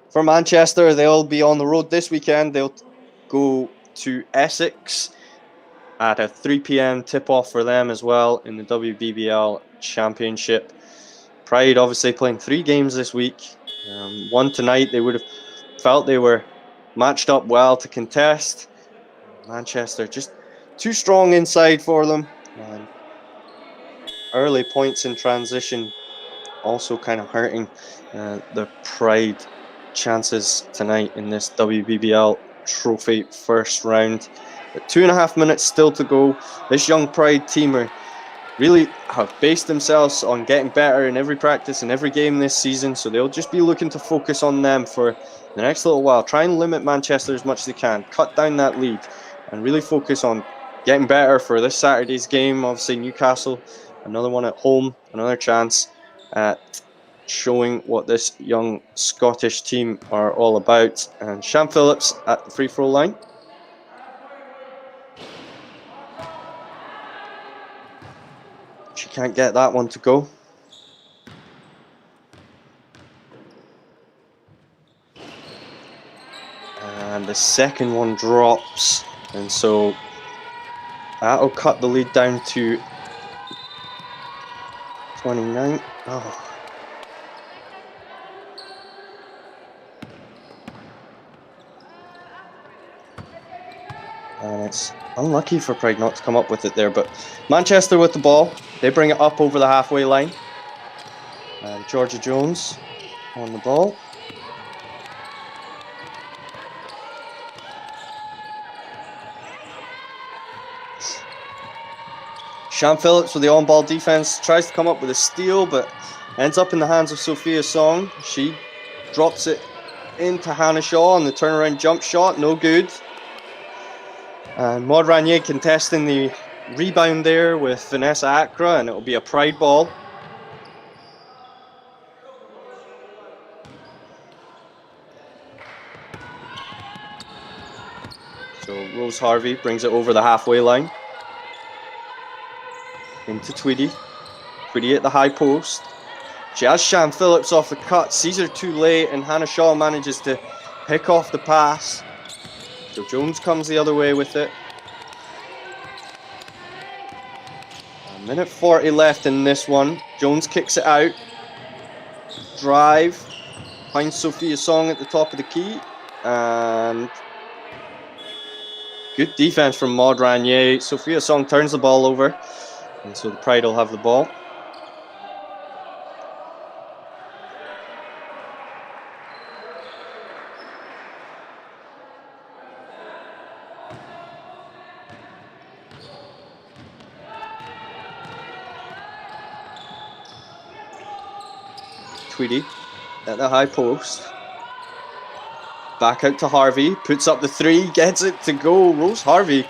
For Manchester, they'll be on the road this weekend. They'll go to Essex at a 3 p.m. tip-off for them as well in the WBBL Championship. Pride obviously playing 3 games this week. One tonight, they would have felt they were matched up well to contest. Manchester just too strong inside for them. And early points in transition also kind of hurting the Pride chances tonight in this WBBL Trophy first round. But 2.5 minutes still to go. This young Pride team are really have based themselves on getting better in every practice and every game this season, so they'll just be looking to focus on them for the next little while. Try and limit Manchester as much as they can, cut down that lead, and really focus on getting better for this Saturday's game. Obviously, Newcastle, another one at home, another chance at showing what this young Scottish team are all about. And Sham Phillips at the free throw line. She can't get that one to go. And the second one drops. And so that'll cut the lead down to 29. Oh. And it's unlucky for Pride not to come up with it there, but Manchester with the ball. They bring it up over the halfway line. And Georgia Jones on the ball. Sham Phillips with the on-ball defense tries to come up with a steal, but ends up in the hands of Sophia Song. She drops it into Hannah Shaw on the turnaround jump shot, no good. And Maud Ranier contesting the rebound there with Vanessa Accra, and it'll be a Pride ball. So Rose Harvey brings it over the halfway line. Into Tweedy. Tweedy at the high post. She has Sham Phillips off the cut, sees her too late, and Hannah Shaw manages to pick off the pass. So Jones comes the other way with it. A minute 40 left in this one. Jones kicks it out. Drive. Finds Sophia Song at the top of the key. And good defense from Maud Ranier. Sophia Song turns the ball over. And so the Pride will have the ball. Tweedy at the high post. Back out to Harvey. Puts up the 3. Gets it to go. Rose Harvey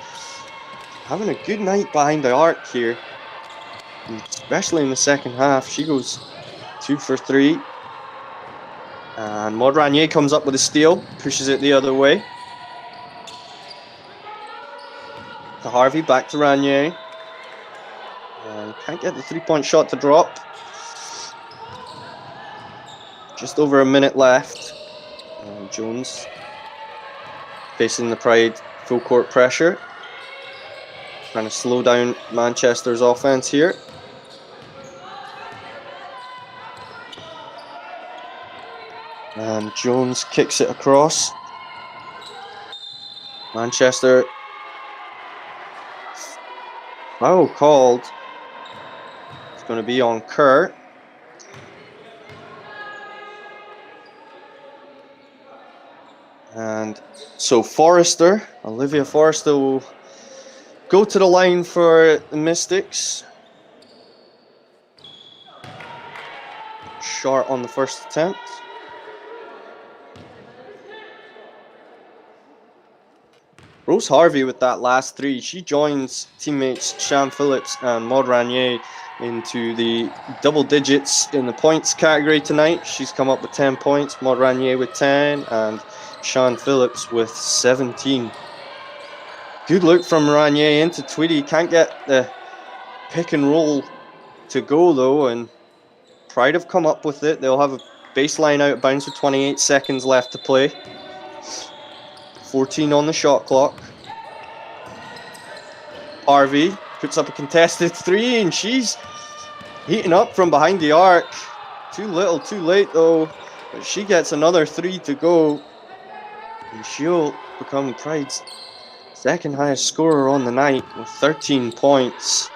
having a good night behind the arc here. Especially in the second half. She goes 2 for 3. And Maud Ranier comes up with a steal. Pushes it the other way. To Harvey. Back to Ranier. And can't get the 3-point shot to drop. Just over a minute left. And Jones facing the Pride full court pressure. Trying to slow down Manchester's offense here. And Jones kicks it across. Manchester. Foul called. It's going to be on Kerr. And so Olivia Forrester will go to the line for the Mystics. Short on the first attempt. Rose Harvey with that last three. She joins teammates Shan Phillips and Maud Ranier into the double digits in the points category tonight. She's come up with 10 points, Maud Ranier with 10, and Shan Phillips with 17. Good look from Ranier into Tweedy. Can't get the pick and roll to go though, and Pride have come up with it. They'll have a baseline out of bounds with 28 seconds left to play. 14 on the shot clock. Harvey puts up a contested three, and she's heating up from behind the arc. Too little, too late though. But she gets another three to go, and she'll become Pride's second highest scorer on the night with 13 points.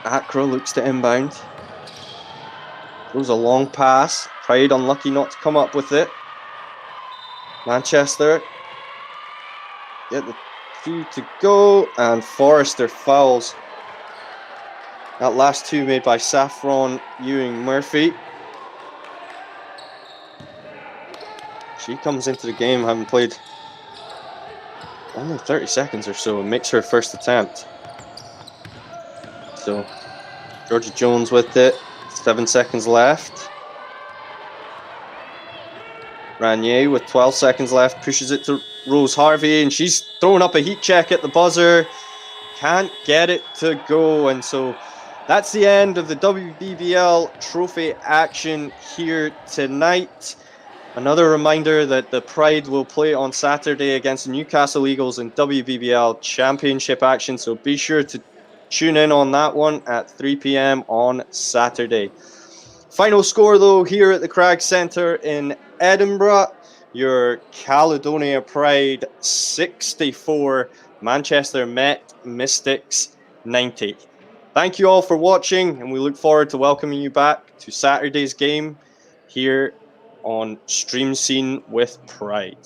Accra looks to inbound. Throws a long pass. Pride unlucky not to come up with it. Manchester get the two to go, and Forrester fouls. That last two made by Saffron Ewing Murphy. She comes into the game having played only 30 seconds or so and makes her first attempt. So Georgia Jones with it. 7 seconds left. Ranier with 12 seconds left pushes it to Rose Harvey, and she's throwing up a heat check at the buzzer. Can't get it to go, and so that's the end of the WBBL trophy action here tonight. Another reminder that the Pride will play on Saturday against the Newcastle Eagles in WBBL Championship action, so be sure to tune in on that one at 3 p.m. on Saturday. Final score, though, here at the Cragg Centre in Edinburgh. Your Caledonia Pride 64, Manchester Met Mystics 90. Thank you all for watching, and we look forward to welcoming you back to Saturday's game here on Stream Scene with Pride.